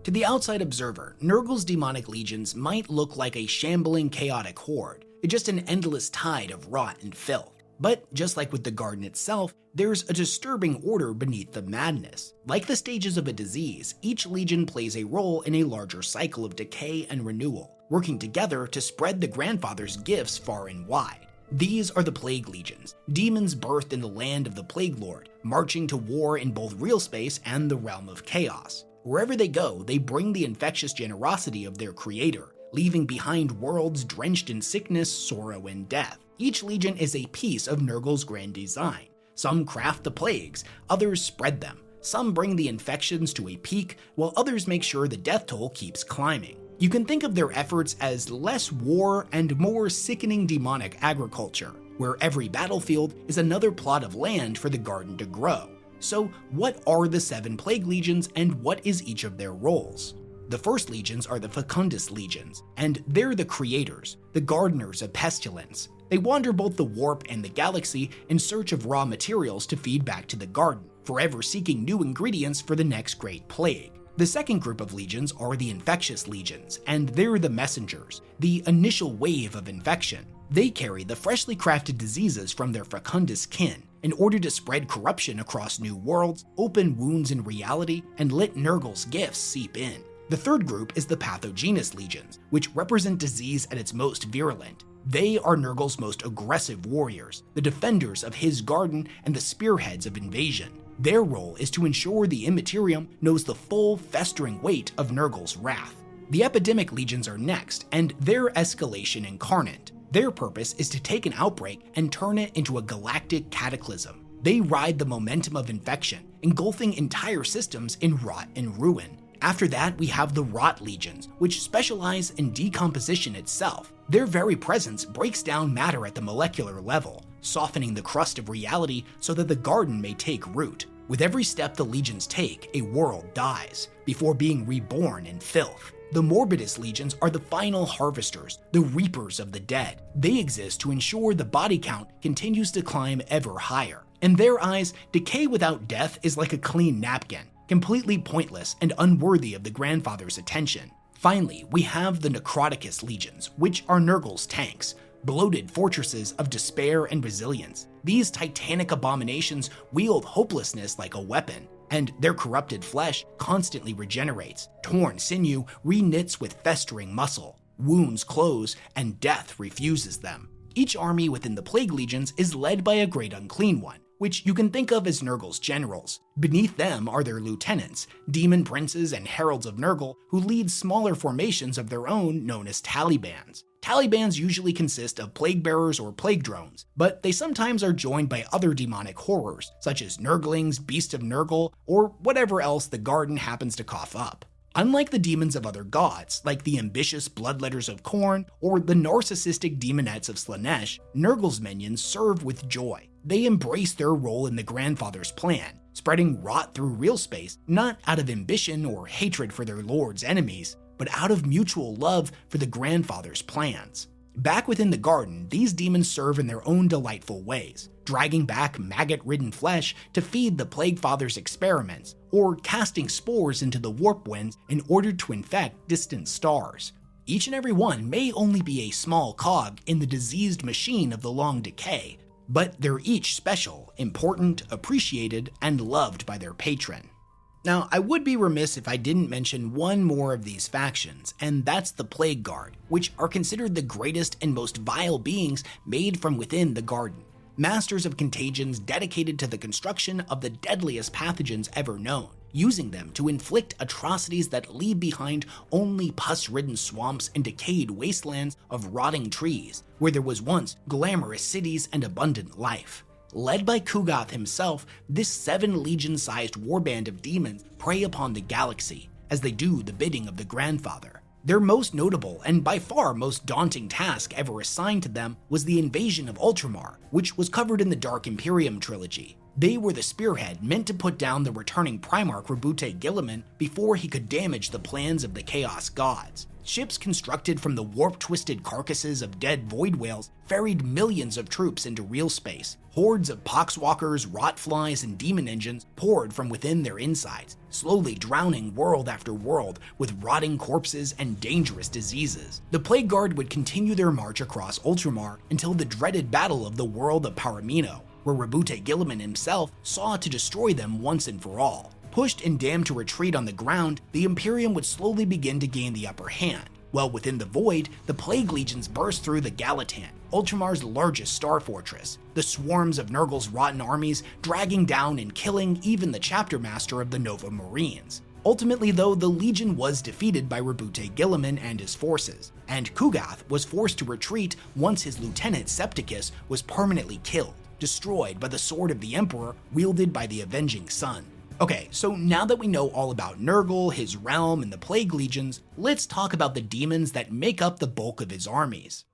To the outside observer, Nurgle's demonic legions might look like a shambling, chaotic horde, just an endless tide of rot and filth. But just like with the garden itself, there's a disturbing order beneath the madness. Like the stages of a disease, each legion plays a role in a larger cycle of decay and renewal, working together to spread the grandfather's gifts far and wide. These are the Plague Legions, demons birthed in the land of the Plague Lord, marching to war in both real space and the realm of chaos. Wherever they go, they bring the infectious generosity of their creator, leaving behind worlds drenched in sickness, sorrow, and death. Each legion is a piece of Nurgle's grand design. Some craft the plagues, others spread them. Some bring the infections to a peak, while others make sure the death toll keeps climbing. You can think of their efforts as less war and more sickening demonic agriculture, where every battlefield is another plot of land for the garden to grow. So what are the 7 Plague Legions and what is each of their roles? The first legions are the Fecundus legions, and they're the creators, the gardeners of pestilence. They wander both the warp and the galaxy in search of raw materials to feed back to the garden, forever seeking new ingredients for the next great plague. The second group of legions are the infectious legions, and they're the messengers, the initial wave of infection. They carry the freshly crafted diseases from their fecundous kin in order to spread corruption across new worlds, open wounds in reality, and let Nurgle's gifts seep in. The third group is the pathogenous legions, which represent disease at its most virulent. They are Nurgle's most aggressive warriors, the defenders of his garden and the spearheads of invasion. Their role is to ensure the Immaterium knows the full, festering weight of Nurgle's wrath. The epidemic legions are next, and they're escalation incarnate. Their purpose is to take an outbreak and turn it into a galactic cataclysm. They ride the momentum of infection, engulfing entire systems in rot and ruin. After that, we have the Rot Legions, which specialize in decomposition itself. Their very presence breaks down matter at the molecular level, softening the crust of reality so that the garden may take root. With every step the legions take, a world dies, before being reborn in filth. The Morbidus legions are the final harvesters, the reapers of the dead. They exist to ensure the body count continues to climb ever higher. In their eyes, decay without death is like a clean napkin, completely pointless and unworthy of the grandfather's attention. Finally, we have the Necroticus legions, which are Nurgle's tanks, bloated fortresses of despair and resilience. These titanic abominations wield hopelessness like a weapon, and their corrupted flesh constantly regenerates. Torn sinew reknits with festering muscle, wounds close, and death refuses them. Each army within the Plague Legions is led by a great unclean one, which you can think of as Nurgle's generals. Beneath them are their lieutenants, demon princes and heralds of Nurgle, who lead smaller formations of their own known as Talibands. Talibands usually consist of plague bearers or plague drones, but they sometimes are joined by other demonic horrors, such as nurglings, beasts of Nurgle, or whatever else the garden happens to cough up. Unlike the demons of other gods, like the ambitious bloodletters of Khorne or the narcissistic demonettes of Slaanesh, Nurgle's minions serve with joy. They embrace their role in the grandfather's plan, spreading rot through real space, not out of ambition or hatred for their lord's enemies, but out of mutual love for the grandfather's plans. Back within the garden, these demons serve in their own delightful ways, dragging back maggot-ridden flesh to feed the Plaguefather's experiments, or casting spores into the warp winds in order to infect distant stars. Each and every one may only be a small cog in the diseased machine of the long decay, but they're each special, important, appreciated, and loved by their patron. Now, I would be remiss if I didn't mention one more of these factions, and that's the Plague Guard, which are considered the greatest and most vile beings made from within the garden. Masters of contagions dedicated to the construction of the deadliest pathogens ever known, using them to inflict atrocities that leave behind only pus-ridden swamps and decayed wastelands of rotting trees, where there was once glamorous cities and abundant life. Led by Kugath himself, this 7 legion-sized warband of demons prey upon the galaxy, as they do the bidding of the grandfather. Their most notable and by far most daunting task ever assigned to them was the invasion of Ultramar, which was covered in the Dark Imperium trilogy. They were the spearhead meant to put down the returning Primarch Rabute Guilliman before he could damage the plans of the Chaos Gods. Ships constructed from the warp-twisted carcasses of dead void whales ferried millions of troops into real space. Hordes of poxwalkers, rotflies, and demon engines poured from within their insides, slowly drowning world after world with rotting corpses and dangerous diseases. The Plagueguard would continue their march across Ultramar until the dreaded battle of the world of Paramino, where Rabute Guilliman himself sought to destroy them once and for all. Pushed and damned to retreat on the ground, the Imperium would slowly begin to gain the upper hand. Well within the void, the Plague Legions burst through the Galatan, Ultramar's largest star fortress, the swarms of Nurgle's rotten armies dragging down and killing even the chapter master of the Nova Marines. Ultimately though, the Legion was defeated by Rabute Guilliman and his forces, and Kugath was forced to retreat once his lieutenant Septicus was permanently killed, destroyed by the sword of the Emperor wielded by the Avenging Sun. Okay, so now that we know all about Nurgle, his realm, and the Plague Legions, let's talk about the demons that make up the bulk of his armies.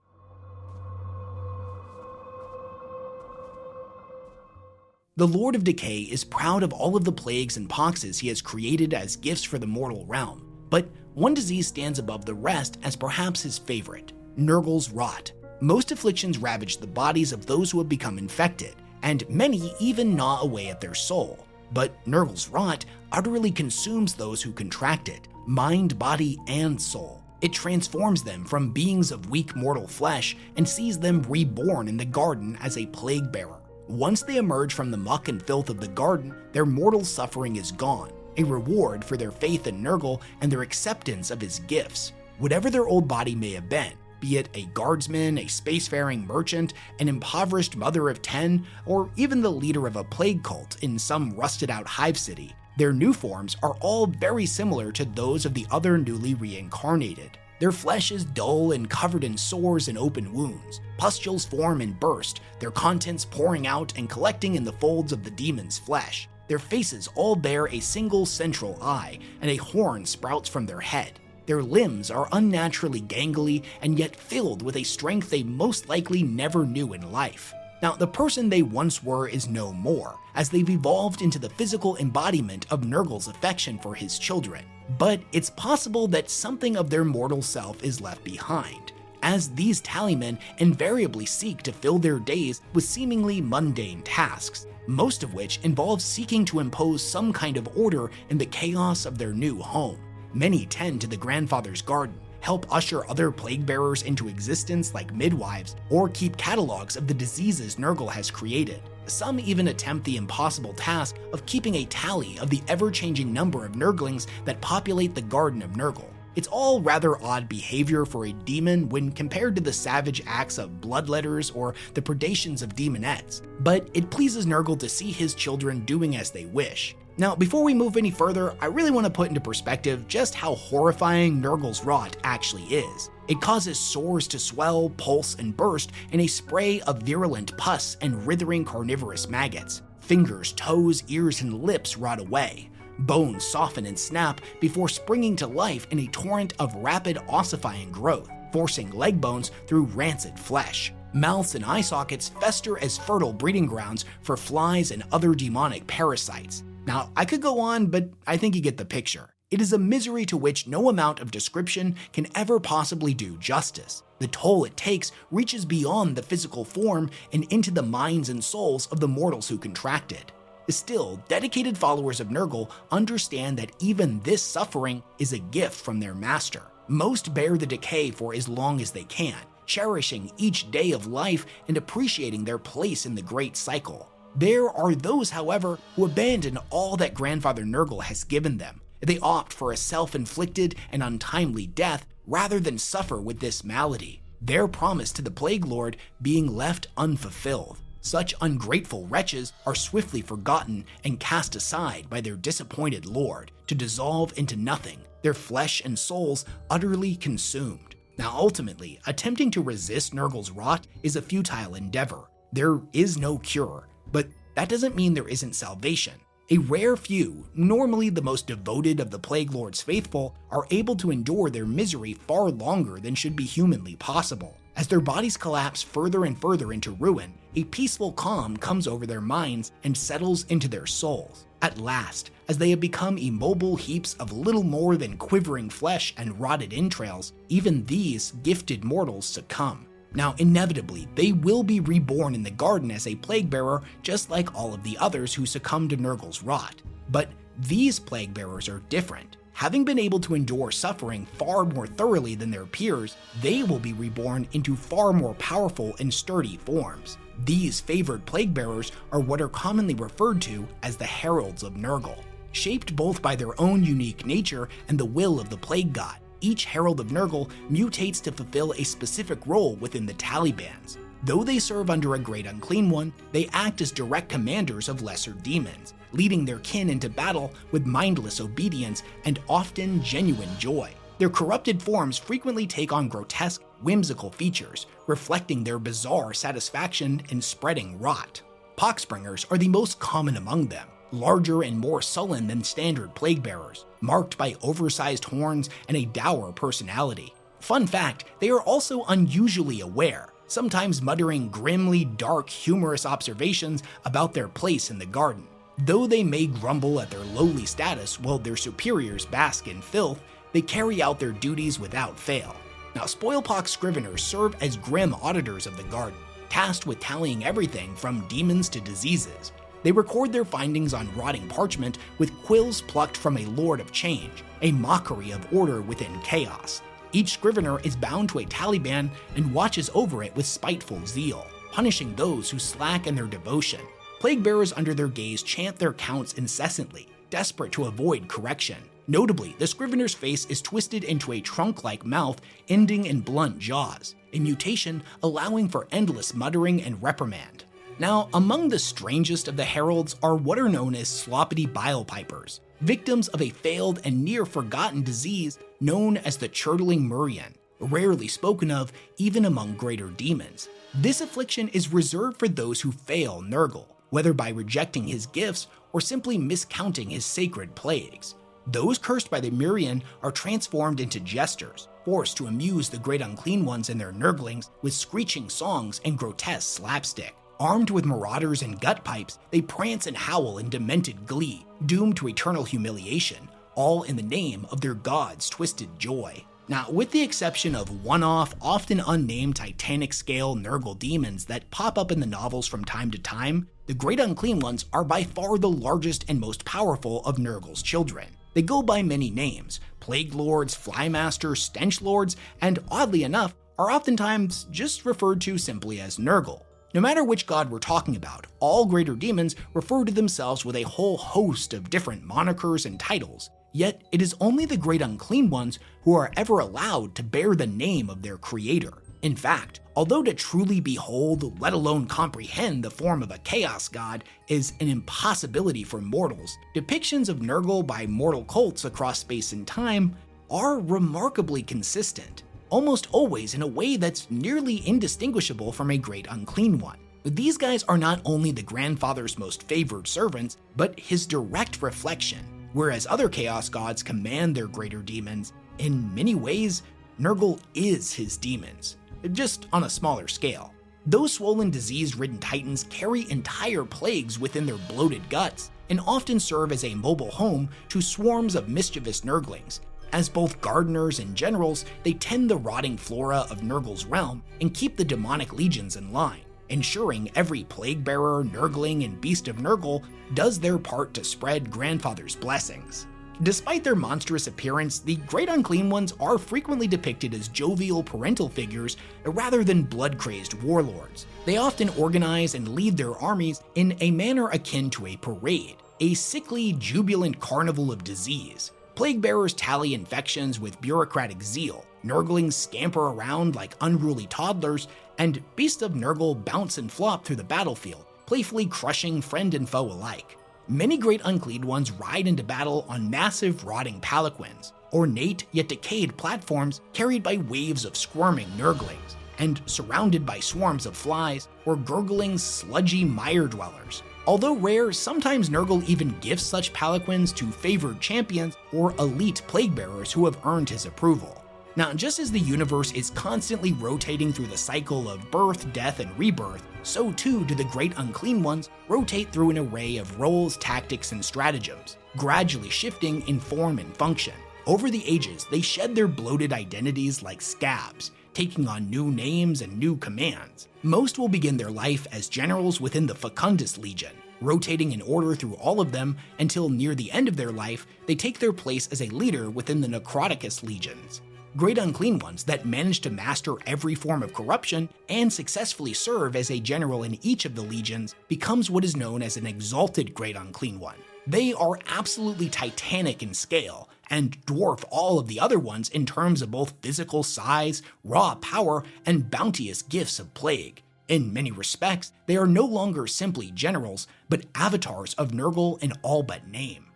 The Lord of Decay is proud of all of the plagues and poxes he has created as gifts for the mortal realm, but one disease stands above the rest as perhaps his favorite: Nurgle's rot. Most afflictions ravage the bodies of those who have become infected, and many even gnaw away at their soul. But Nurgle's rot utterly consumes those who contract it, mind, body, and soul. It transforms them from beings of weak mortal flesh and sees them reborn in the garden as a plague bearer. Once they emerge from the muck and filth of the garden, their mortal suffering is gone, a reward for their faith in Nurgle and their acceptance of his gifts. Whatever their old body may have been, be it a guardsman, a spacefaring merchant, an impoverished mother of 10, or even the leader of a plague cult in some rusted-out hive city, their new forms are all very similar to those of the other newly reincarnated. Their flesh is dull and covered in sores and open wounds. Pustules form and burst, their contents pouring out and collecting in the folds of the demon's flesh. Their faces all bear a single central eye, and a horn sprouts from their head. Their limbs are unnaturally gangly and yet filled with a strength they most likely never knew in life. Now, the person they once were is no more, as they've evolved into the physical embodiment of Nurgle's affection for his children. But it's possible that something of their mortal self is left behind, as these tallymen invariably seek to fill their days with seemingly mundane tasks, most of which involve seeking to impose some kind of order in the chaos of their new home. Many tend to the grandfather's garden, help usher other plague bearers into existence like midwives, or keep catalogs of the diseases Nurgle has created. Some even attempt the impossible task of keeping a tally of the ever-changing number of Nurglings that populate the Garden of Nurgle. It's all rather odd behavior for a demon when compared to the savage acts of bloodletters or the predations of demonettes, but it pleases Nurgle to see his children doing as they wish. Now, before we move any further, I really want to put into perspective just how horrifying Nurgle's rot actually is. It causes sores to swell, pulse, and burst in a spray of virulent pus and writhing carnivorous maggots. Fingers, toes, ears, and lips rot away. Bones soften and snap before springing to life in a torrent of rapid ossifying growth, forcing leg bones through rancid flesh. Mouths and eye sockets fester as fertile breeding grounds for flies and other demonic parasites. Now, I could go on, but I think you get the picture. It is a misery to which no amount of description can ever possibly do justice. The toll it takes reaches beyond the physical form and into the minds and souls of the mortals who contract it. Still, dedicated followers of Nurgle understand that even this suffering is a gift from their master. Most bear the decay for as long as they can, cherishing each day of life and appreciating their place in the great cycle. There are those, however, who abandon all that Grandfather Nurgle has given them. They opt for a self-inflicted and untimely death rather than suffer with this malady, their promise to the Plague Lord being left unfulfilled. Such ungrateful wretches are swiftly forgotten and cast aside by their disappointed lord to dissolve into nothing, their flesh and souls utterly consumed. Now ultimately, attempting to resist Nurgle's rot is a futile endeavor. There is no cure, but that doesn't mean there isn't salvation. A rare few, normally the most devoted of the Plague Lord's faithful, are able to endure their misery far longer than should be humanly possible. As their bodies collapse further and further into ruin, a peaceful calm comes over their minds and settles into their souls. At last, as they have become immobile heaps of little more than quivering flesh and rotted entrails, even these gifted mortals succumb. Now, inevitably, they will be reborn in the garden as a plague bearer, just like all of the others who succumb to Nurgle's rot. But these plague bearers are different. Having been able to endure suffering far more thoroughly than their peers, they will be reborn into far more powerful and sturdy forms. These favored plague bearers are what are commonly referred to as the Heralds of Nurgle. Shaped both by their own unique nature and the will of the plague god, each Herald of Nurgle mutates to fulfill a specific role within the Talibands. Though they serve under a Great Unclean One, they act as direct commanders of lesser demons, leading their kin into battle with mindless obedience and often genuine joy. Their corrupted forms frequently take on grotesque, whimsical features, reflecting their bizarre satisfaction in spreading rot. Poxbringers are the most common among them, larger and more sullen than standard plague bearers, marked by oversized horns and a dour personality. Fun fact, they are also unusually aware, sometimes muttering grimly dark, humorous observations about their place in the garden. Though they may grumble at their lowly status while their superiors bask in filth, they carry out their duties without fail. Now, Spoilpox Scriveners serve as grim auditors of the garden, tasked with tallying everything from demons to diseases. They record their findings on rotting parchment with quills plucked from a Lord of Change, a mockery of order within chaos. Each Scrivener is bound to a Taliban and watches over it with spiteful zeal, punishing those who slack in their devotion. Plague bearers under their gaze chant their counts incessantly, desperate to avoid correction. Notably, the Scrivener's face is twisted into a trunk-like mouth ending in blunt jaws, a mutation allowing for endless muttering and reprimand. Now, among the strangest of the heralds are what are known as sloppity bile pipers, victims of a failed and near-forgotten disease known as the churtling murian, rarely spoken of even among greater demons. This affliction is reserved for those who fail Nurgle, whether by rejecting his gifts or simply miscounting his sacred plagues. Those cursed by the Murian are transformed into jesters, forced to amuse the Great Unclean Ones and their Nurglings with screeching songs and grotesque slapstick. Armed with marauders and gut pipes, they prance and howl in demented glee, doomed to eternal humiliation, all in the name of their god's twisted joy. Now, with the exception of one-off, often unnamed Titanic-scale Nurgle demons that pop up in the novels from time to time, the Great Unclean Ones are by far the largest and most powerful of Nurgle's children. They go by many names: Plague Lords, Flymasters, Stench Lords, and oddly enough, are oftentimes just referred to simply as Nurgle. No matter which god we're talking about, all greater demons refer to themselves with a whole host of different monikers and titles, yet it is only the Great Unclean Ones who are ever allowed to bear the name of their creator. In fact, although to truly behold, let alone comprehend the form of a chaos god is an impossibility for mortals, depictions of Nurgle by mortal cults across space and time are remarkably consistent, almost always in a way that's nearly indistinguishable from a Great Unclean One. These guys are not only the grandfather's most favored servants, but his direct reflection. Whereas other chaos gods command their greater demons, in many ways, Nurgle is his demons, just on a smaller scale. Those swollen, disease-ridden titans carry entire plagues within their bloated guts, and often serve as a mobile home to swarms of mischievous Nurglings. As both gardeners and generals, they tend the rotting flora of Nurgle's realm and keep the demonic legions in line, ensuring every plague bearer, Nurgling, and beast of Nurgle does their part to spread Grandfather's blessings. Despite their monstrous appearance, the Great Unclean Ones are frequently depicted as jovial parental figures rather than blood-crazed warlords. They often organize and lead their armies in a manner akin to a parade, a sickly, jubilant carnival of disease. Plague bearers tally infections with bureaucratic zeal, Nurglings scamper around like unruly toddlers, and beasts of Nurgle bounce and flop through the battlefield, playfully crushing friend and foe alike. Many Great Unclean Ones ride into battle on massive rotting palanquins, ornate yet decayed platforms carried by waves of squirming Nurglings, and surrounded by swarms of flies or gurgling, sludgy mire dwellers. Although rare, sometimes Nurgle even gifts such palanquins to favored champions or elite plague bearers who have earned his approval. Now, just as the universe is constantly rotating through the cycle of birth, death, and rebirth, so too do the Great Unclean Ones rotate through an array of roles, tactics, and stratagems, gradually shifting in form and function. Over the ages, they shed their bloated identities like scabs, taking on new names and new commands. Most will begin their life as generals within the XIV Legion, rotating in order through all of them until near the end of their life, they take their place as a leader within the Necroticus Legions. Great Unclean Ones that manage to master every form of corruption and successfully serve as a general in each of the legions becomes what is known as an Exalted Great Unclean One. They are absolutely titanic in scale and dwarf all of the other ones in terms of both physical size, raw power, and bounteous gifts of plague. In many respects, they are no longer simply generals, but avatars of Nurgle in all but name.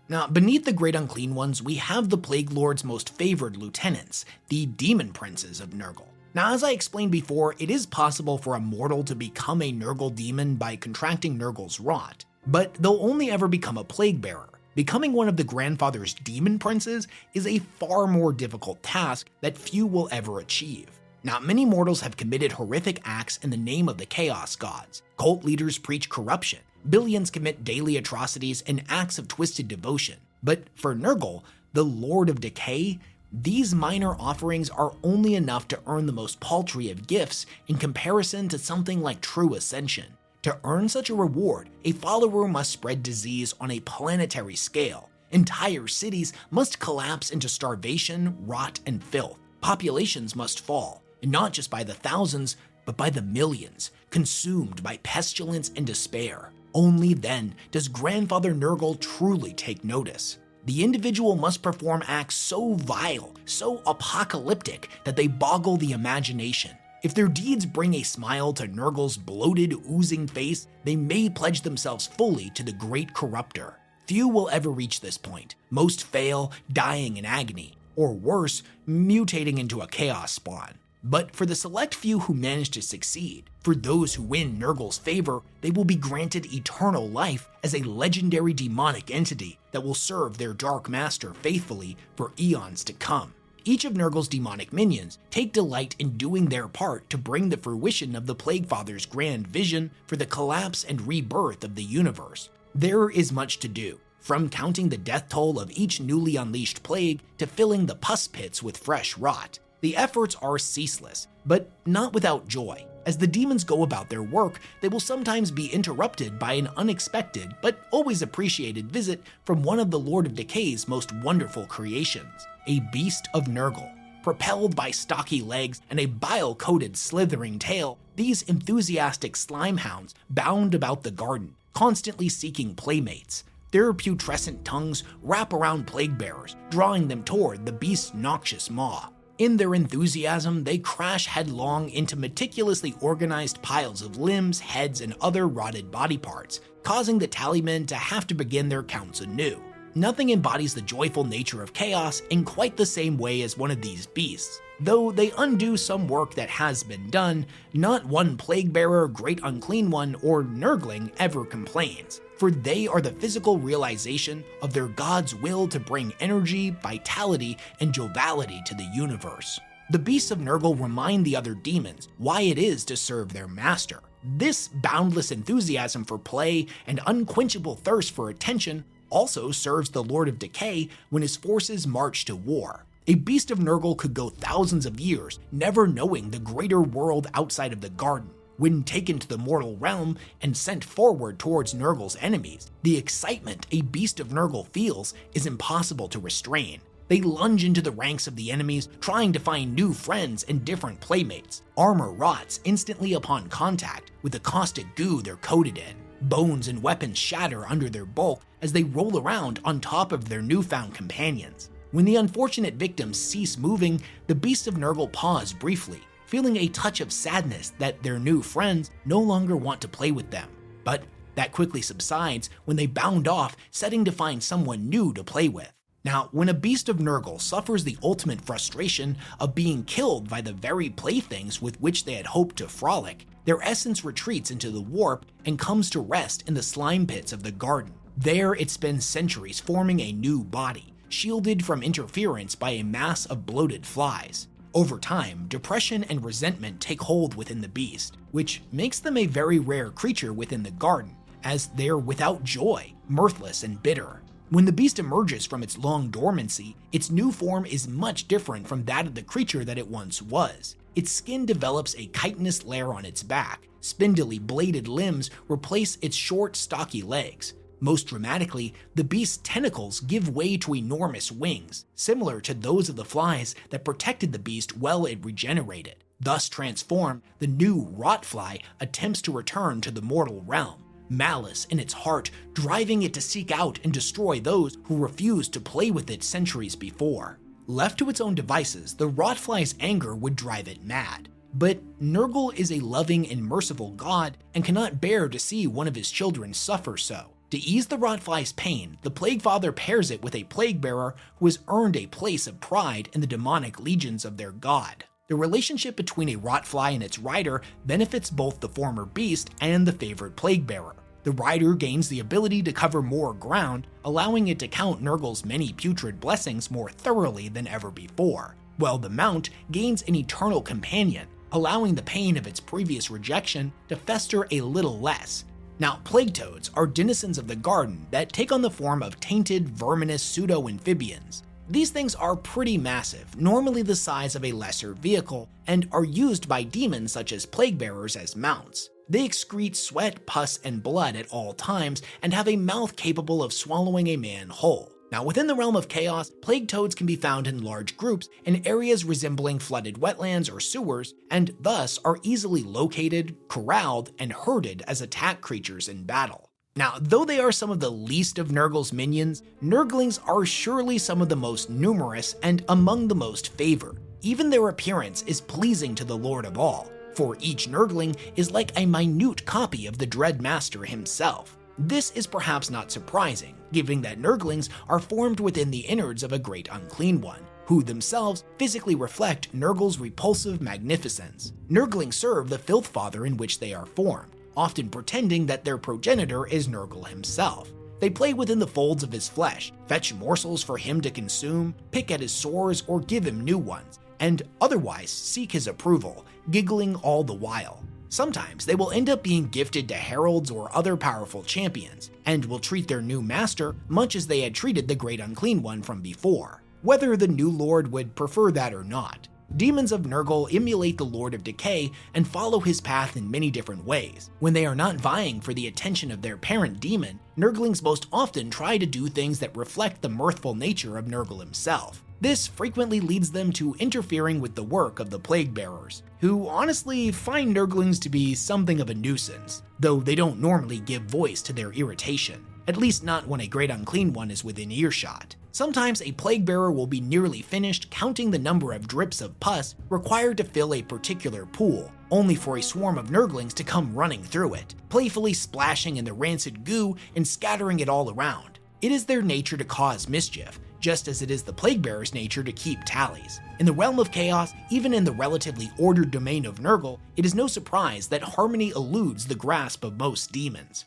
Now, beneath the Great Unclean Ones, we have the Plague Lord's most favored lieutenants, the Demon Princes of Nurgle. Now, as I explained before, it is possible for a mortal to become a Nurgle demon by contracting Nurgle's rot, but they'll only ever become a plague bearer. Becoming one of the Grandfather's Demon Princes is a far more difficult task that few will ever achieve. Now, many mortals have committed horrific acts in the name of the Chaos Gods. Cult leaders preach corruption. Billions commit daily atrocities and acts of twisted devotion. But for Nurgle, the Lord of Decay, these minor offerings are only enough to earn the most paltry of gifts in comparison to something like true ascension. To earn such a reward, a follower must spread disease on a planetary scale. Entire cities must collapse into starvation, rot, and filth. Populations must fall, and not just by the thousands, but by the millions, consumed by pestilence and despair. Only then does Grandfather Nurgle truly take notice. The individual must perform acts so vile, so apocalyptic, that they boggle the imagination. If their deeds bring a smile to Nurgle's bloated, oozing face, they may pledge themselves fully to the Great Corruptor. Few will ever reach this point. Most fail, dying in agony, or worse, mutating into a chaos spawn. But for the select few who manage to succeed, for those who win Nurgle's favor, they will be granted eternal life as a legendary demonic entity that will serve their Dark Master faithfully for eons to come. Each of Nurgle's demonic minions take delight in doing their part to bring the fruition of the Plaguefather's grand vision for the collapse and rebirth of the universe. There is much to do, from counting the death toll of each newly unleashed plague to filling the pus pits with fresh rot. The efforts are ceaseless, but not without joy. As the demons go about their work, they will sometimes be interrupted by an unexpected but always appreciated visit from one of the Lord of Decay's most wonderful creations, a Beast of Nurgle. Propelled by stocky legs and a bile-coated slithering tail, these enthusiastic slime hounds bound about the garden, constantly seeking playmates. Their putrescent tongues wrap around plague bearers, drawing them toward the beast's noxious maw. In their enthusiasm, they crash headlong into meticulously organized piles of limbs, heads, and other rotted body parts, causing the tallymen to have to begin their counts anew. Nothing embodies the joyful nature of chaos in quite the same way as one of these beasts. Though they undo some work that has been done, not one plague bearer, Great Unclean One, or Nurgling ever complains, for they are the physical realization of their god's will to bring energy, vitality, and joviality to the universe. The beasts of Nurgle remind the other demons why it is to serve their master. This boundless enthusiasm for play and unquenchable thirst for attention also serves the Lord of Decay when his forces march to war. A beast of Nurgle could go thousands of years never knowing the greater world outside of the garden. When taken to the mortal realm and sent forward towards Nurgle's enemies, the excitement a beast of Nurgle feels is impossible to restrain. They lunge into the ranks of the enemies, trying to find new friends and different playmates. Armor rots instantly upon contact with the caustic goo they're coated in. Bones and weapons shatter under their bulk as they roll around on top of their newfound companions. When the unfortunate victims cease moving, the beasts of Nurgle pause briefly, feeling a touch of sadness that their new friends no longer want to play with them. But that quickly subsides when they bound off, setting to find someone new to play with. Now, when a beast of Nurgle suffers the ultimate frustration of being killed by the very playthings with which they had hoped to frolic, their essence retreats into the warp and comes to rest in the slime pits of the garden. There it spends centuries forming a new body, shielded from interference by a mass of bloated flies. Over time, depression and resentment take hold within the beast, which makes them a very rare creature within the garden, as they're without joy, mirthless and bitter. When the beast emerges from its long dormancy, its new form is much different from that of the creature that it once was. Its skin develops a chitinous layer on its back, spindly bladed limbs replace its short, stocky legs. Most dramatically, the beast's tentacles give way to enormous wings, similar to those of the flies that protected the beast while it regenerated. Thus transformed, the new rotfly attempts to return to the mortal realm, malice in its heart driving it to seek out and destroy those who refused to play with it centuries before. Left to its own devices, the rotfly's anger would drive it mad. But Nurgle is a loving and merciful god and cannot bear to see one of his children suffer so. To ease the rotfly's pain, the Plaguefather pairs it with a plague-bearer who has earned a place of pride in the demonic legions of their god. The relationship between a rotfly and its rider benefits both the former beast and the favored plague-bearer. The rider gains the ability to cover more ground, allowing it to count Nurgle's many putrid blessings more thoroughly than ever before, while the mount gains an eternal companion, allowing the pain of its previous rejection to fester a little less. Now, plague toads are denizens of the garden that take on the form of tainted, verminous pseudo-amphibians. These things are pretty massive, normally the size of a lesser vehicle, and are used by demons such as plague-bearers as mounts. They excrete sweat, pus, and blood at all times and have a mouth capable of swallowing a man whole. Now, within the realm of chaos, plague toads can be found in large groups in areas resembling flooded wetlands or sewers, and thus are easily located, corralled, and herded as attack creatures in battle. Now, though they are some of the least of Nurgle's minions, nurglings are surely some of the most numerous and among the most favored. Even their appearance is pleasing to the Lord of all, for each nurgling is like a minute copy of the Dread Master himself. This is perhaps not surprising, given that nurglings are formed within the innards of a great unclean one, who themselves physically reflect Nurgle's repulsive magnificence. Nurglings serve the filth father in which they are formed, often pretending that their progenitor is Nurgle himself. They play within the folds of his flesh, fetch morsels for him to consume, pick at his sores or give him new ones, and otherwise seek his approval, giggling all the while. Sometimes they will end up being gifted to heralds or other powerful champions, and will treat their new master much as they had treated the Great Unclean One from before, whether the new lord would prefer that or not. Demons of Nurgle emulate the Lord of Decay and follow his path in many different ways. When they are not vying for the attention of their parent demon, nurglings most often try to do things that reflect the mirthful nature of Nurgle himself. This frequently leads them to interfering with the work of the plague bearers, who honestly find nurglings to be something of a nuisance, though they don't normally give voice to their irritation, at least not when a Great Unclean One is within earshot. Sometimes a plague bearer will be nearly finished counting the number of drips of pus required to fill a particular pool, only for a swarm of nurglings to come running through it, playfully splashing in the rancid goo and scattering it all around. It is their nature to cause mischief, just as it is the plague bearer's nature to keep tallies. In the realm of chaos, even in the relatively ordered domain of Nurgle, it is no surprise that harmony eludes the grasp of most demons.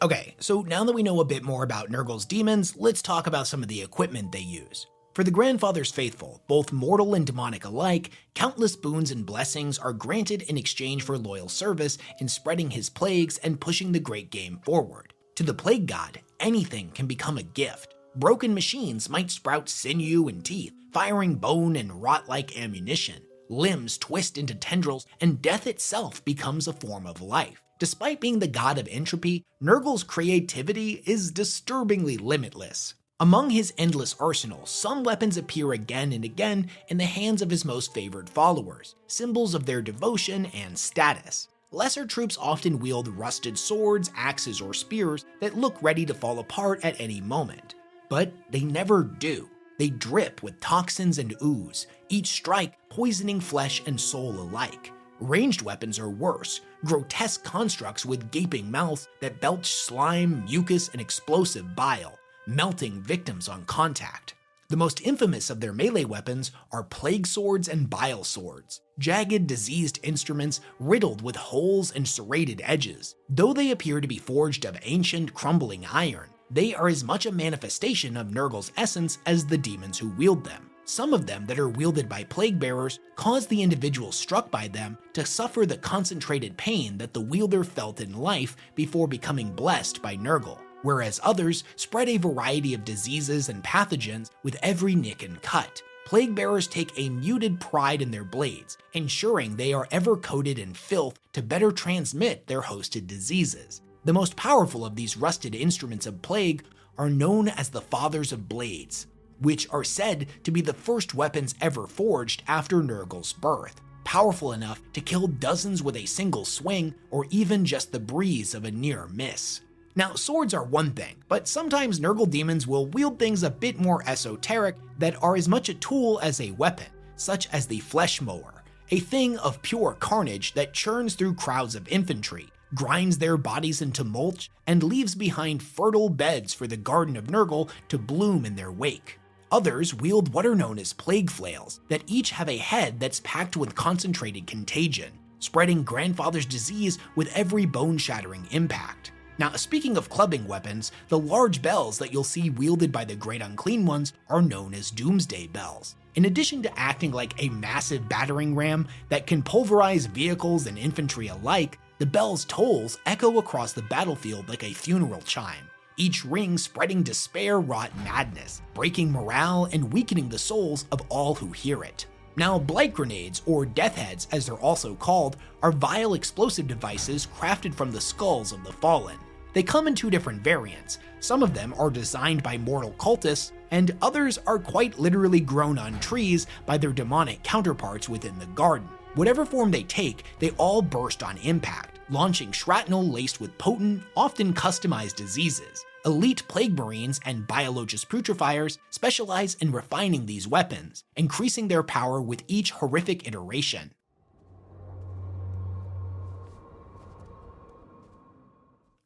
Okay, so now that we know a bit more about Nurgle's demons, let's talk about some of the equipment they use. For the Grandfather's faithful, both mortal and demonic alike, countless boons and blessings are granted in exchange for loyal service in spreading his plagues and pushing the great game forward. To the plague god, anything can become a gift. Broken machines might sprout sinew and teeth, firing bone and rot-like ammunition. Limbs twist into tendrils, and death itself becomes a form of life. Despite being the god of entropy, Nurgle's creativity is disturbingly limitless. Among his endless arsenal, some weapons appear again and again in the hands of his most favored followers, symbols of their devotion and status. Lesser troops often wield rusted swords, axes, or spears that look ready to fall apart at any moment. But they never do. They drip with toxins and ooze, each strike poisoning flesh and soul alike. Ranged weapons are worse, grotesque constructs with gaping mouths that belch slime, mucus, and explosive bile, melting victims on contact. The most infamous of their melee weapons are plague swords and bile swords, jagged, diseased instruments riddled with holes and serrated edges. Though they appear to be forged of ancient, crumbling iron, they are as much a manifestation of Nurgle's essence as the demons who wield them. Some of them that are wielded by plague bearers cause the individual struck by them to suffer the concentrated pain that the wielder felt in life before becoming blessed by Nurgle, whereas others spread a variety of diseases and pathogens with every nick and cut. Plague bearers take a muted pride in their blades, ensuring they are ever coated in filth to better transmit their hosted diseases. The most powerful of these rusted instruments of plague are known as the Fathers of Blades, which are said to be the first weapons ever forged after Nurgle's birth, powerful enough to kill dozens with a single swing or even just the breeze of a near miss. Now, swords are one thing, but sometimes Nurgle demons will wield things a bit more esoteric that are as much a tool as a weapon, such as the Flesh Mower, a thing of pure carnage that churns through crowds of infantry, grinds their bodies into mulch, and leaves behind fertile beds for the Garden of Nurgle to bloom in their wake. Others wield what are known as plague flails that each have a head that's packed with concentrated contagion, spreading grandfather's disease with every bone-shattering impact. Now, speaking of clubbing weapons, the large bells that you'll see wielded by the Great Unclean Ones are known as Doomsday Bells. In addition to acting like a massive battering ram that can pulverize vehicles and infantry alike, the bell's tolls echo across the battlefield like a funeral chime, each ring spreading despair-wrought madness, breaking morale and weakening the souls of all who hear it. Now, blight grenades, or death heads as they're also called, are vile explosive devices crafted from the skulls of the fallen. They come in two different variants. Some of them are designed by mortal cultists, and others are quite literally grown on trees by their demonic counterparts within the garden. Whatever form they take, they all burst on impact, launching shrapnel laced with potent, often customized diseases. Elite Plague Marines and Biologist Putrefiers specialize in refining these weapons, increasing their power with each horrific iteration.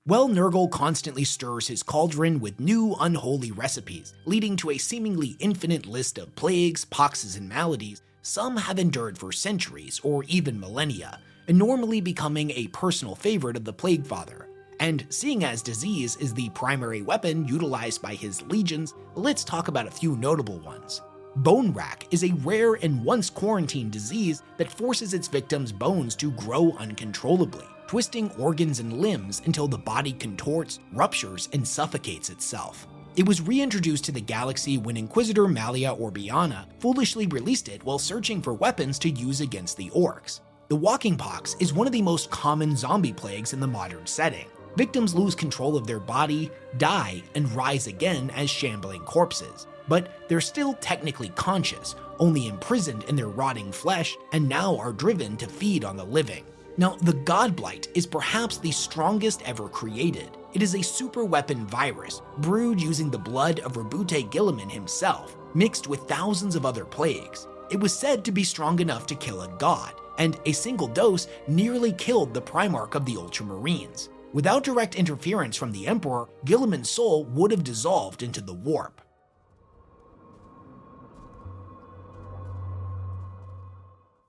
Well, Nurgle constantly stirs his cauldron with new unholy recipes, leading to a seemingly infinite list of plagues, poxes, and maladies. Some have endured for centuries or even millennia, and normally becoming a personal favorite of the Plaguefather. And seeing as disease is the primary weapon utilized by his legions, let's talk about a few notable ones. Bone rack is a rare and once quarantined disease that forces its victims' bones to grow uncontrollably, twisting organs and limbs until the body contorts, ruptures, and suffocates itself. It was reintroduced to the galaxy when Inquisitor Malia Orbiana foolishly released it while searching for weapons to use against the orcs. The walking pox is one of the most common zombie plagues in the modern setting. Victims lose control of their body, die, and rise again as shambling corpses, but they're still technically conscious, only imprisoned in their rotting flesh, and now are driven to feed on the living. Now, the Godblight is perhaps the strongest ever created. It is a super weapon virus, brewed using the blood of Rabute Guilliman himself, mixed with thousands of other plagues. It was said to be strong enough to kill a god, and a single dose nearly killed the Primarch of the Ultramarines. Without direct interference from the Emperor, Guilliman's soul would have dissolved into the warp.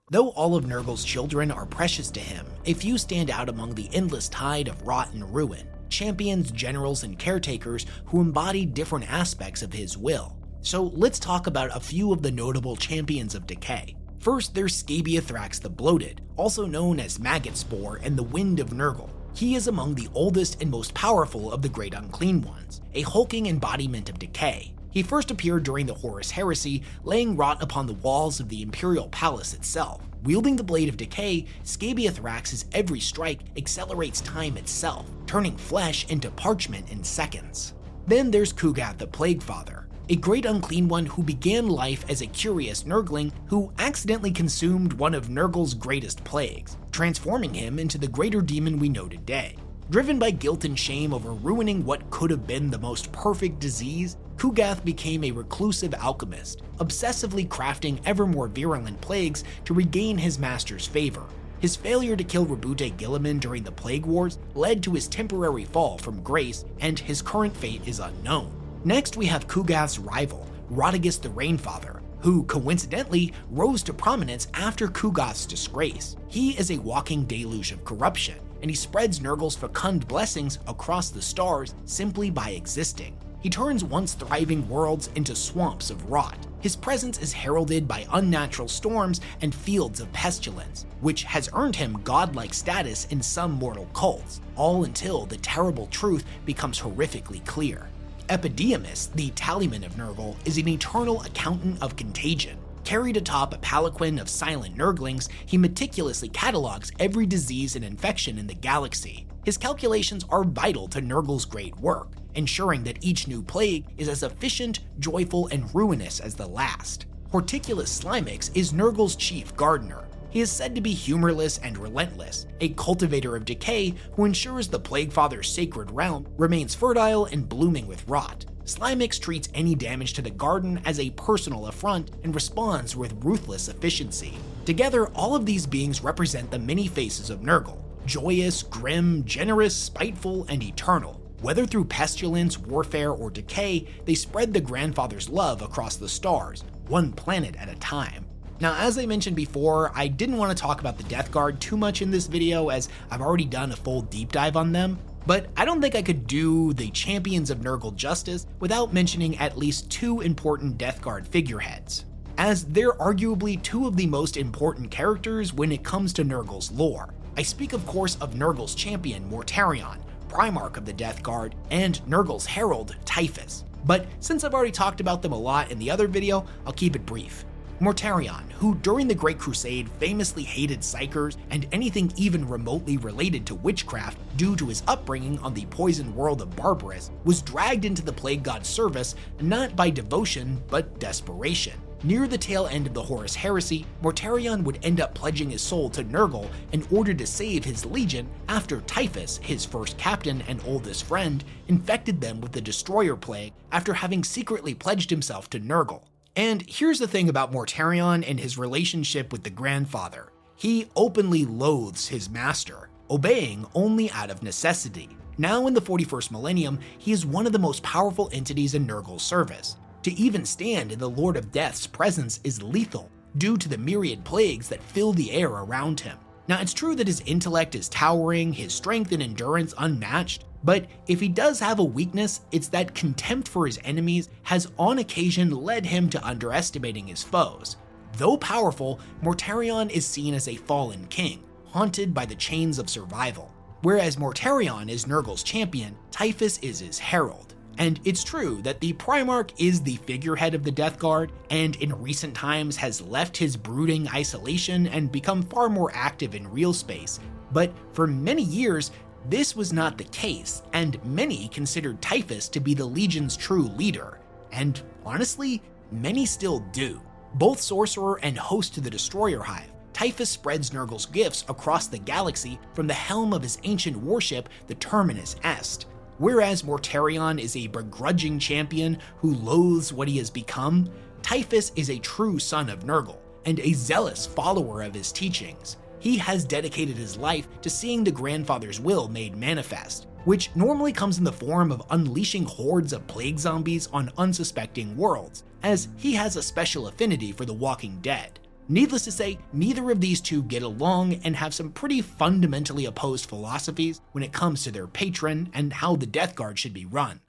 Though all of Nurgle's children are precious to him, a few stand out among the endless tide of rot and ruin, champions, generals, and caretakers who embody different aspects of his will. So let's talk about a few of the notable champions of Decay. First, there's Scabiathrax the Bloated, also known as Maggot Spore and the Wind of Nurgle. He is among the oldest and most powerful of the Great Unclean Ones, a hulking embodiment of decay. He first appeared during the Horus Heresy, laying rot upon the walls of the Imperial Palace itself. Wielding the Blade of Decay, Scabiathrax's every strike accelerates time itself, turning flesh into parchment in seconds. Then there's Kugath the Plaguefather, a Great Unclean One who began life as a curious nurgling who accidentally consumed one of Nurgle's greatest plagues, transforming him into the greater demon we know today. Driven by guilt and shame over ruining what could have been the most perfect disease, Kugath became a reclusive alchemist, obsessively crafting ever more virulent plagues to regain his master's favor. His failure to kill Rabute Guilliman during the Plague Wars led to his temporary fall from grace, and his current fate is unknown. Next, we have Kugath's rival, Rotigus the Rainfather, who coincidentally rose to prominence after Kugoth's disgrace. He is a walking deluge of corruption, and he spreads Nurgle's fecund blessings across the stars simply by existing. He turns once thriving worlds into swamps of rot. His presence is heralded by unnatural storms and fields of pestilence, which has earned him godlike status in some mortal cults, all until the terrible truth becomes horrifically clear. Epidemius, the Tallyman of Nurgle, is an eternal accountant of contagion. Carried atop a palanquin of silent nurglings, he meticulously catalogs every disease and infection in the galaxy. His calculations are vital to Nurgle's great work, ensuring that each new plague is as efficient, joyful, and ruinous as the last. Horticulus Slimix is Nurgle's chief gardener. He is said to be humorless and relentless, a cultivator of decay who ensures the Plaguefather's sacred realm remains fertile and blooming with rot. Slimix treats any damage to the garden as a personal affront and responds with ruthless efficiency. Together, all of these beings represent the many faces of Nurgle: joyous, grim, generous, spiteful, and eternal. Whether through pestilence, warfare, or decay, they spread the Grandfather's love across the stars, one planet at a time. Now, as I mentioned before, I didn't want to talk about the Deathguard too much in this video as I've already done a full deep dive on them, but I don't think I could do the Champions of Nurgle justice without mentioning at least two important Deathguard figureheads, as they're arguably two of the most important characters when it comes to Nurgle's lore. I speak of course of Nurgle's champion Mortarion, Primarch of the Deathguard, and Nurgle's herald Typhus, but since I've already talked about them a lot in the other video, I'll keep it brief. Mortarion, who during the Great Crusade famously hated psychers and anything even remotely related to witchcraft due to his upbringing on the poisoned world of Barbarous, was dragged into the Plague God's service not by devotion but desperation. Near the tail end of the Horus Heresy, Mortarion would end up pledging his soul to Nurgle in order to save his legion after Typhus, his first captain and oldest friend, infected them with the Destroyer Plague after having secretly pledged himself to Nurgle. And here's the thing about Mortarion and his relationship with the Grandfather. He openly loathes his master, obeying only out of necessity. Now in the 41st millennium, he is one of the most powerful entities in Nurgle's service. To even stand in the Lord of Death's presence is lethal, due to the myriad plagues that fill the air around him. Now it's true that his intellect is towering, his strength and endurance unmatched, but if he does have a weakness, it's that contempt for his enemies has on occasion led him to underestimating his foes. Though powerful, Mortarion is seen as a fallen king, haunted by the chains of survival. Whereas Mortarion is Nurgle's champion, Typhus is his herald. And it's true that the Primarch is the figurehead of the Deathguard, and in recent times has left his brooding isolation and become far more active in real space. But for many years, this was not the case, and many considered Typhus to be the Legion's true leader. And honestly, many still do. Both sorcerer and host to the Destroyer Hive, Typhus spreads Nurgle's gifts across the galaxy from the helm of his ancient warship, the Terminus Est. Whereas Mortarion is a begrudging champion who loathes what he has become, Typhus is a true son of Nurgle and a zealous follower of his teachings. He has dedicated his life to seeing the Grandfather's will made manifest, which normally comes in the form of unleashing hordes of plague zombies on unsuspecting worlds, as he has a special affinity for the Walking Dead. Needless to say, neither of these two get along and have some pretty fundamentally opposed philosophies when it comes to their patron and how the Deathguard should be run.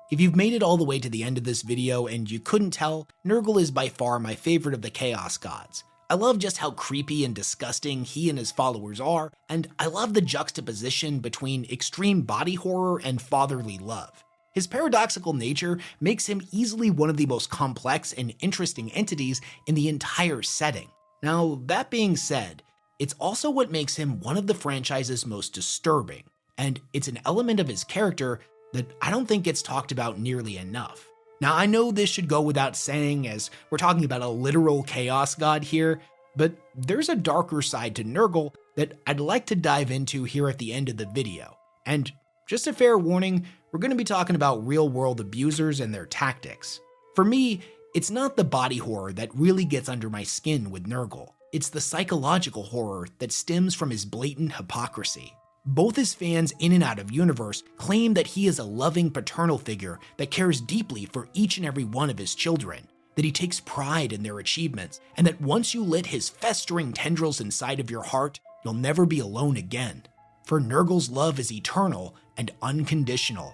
If you've made it all the way to the end of this video and you couldn't tell, Nurgle is by far my favorite of the Chaos Gods. I love just how creepy and disgusting he and his followers are, and I love the juxtaposition between extreme body horror and fatherly love. His paradoxical nature makes him easily one of the most complex and interesting entities in the entire setting. Now, that being said, it's also what makes him one of the franchise's most disturbing, and it's an element of his character that I don't think gets talked about nearly enough. Now, I know this should go without saying as we're talking about a literal chaos god here, but there's a darker side to Nurgle that I'd like to dive into here at the end of the video. And just a fair warning, we're going to be talking about real-world abusers and their tactics. For me, it's not the body horror that really gets under my skin with Nurgle. It's the psychological horror that stems from his blatant hypocrisy. Both his fans in and out of universe claim that he is a loving paternal figure that cares deeply for each and every one of his children, that he takes pride in their achievements, and that once you lit his festering tendrils inside of your heart, you'll never be alone again. For Nurgle's love is eternal and unconditional.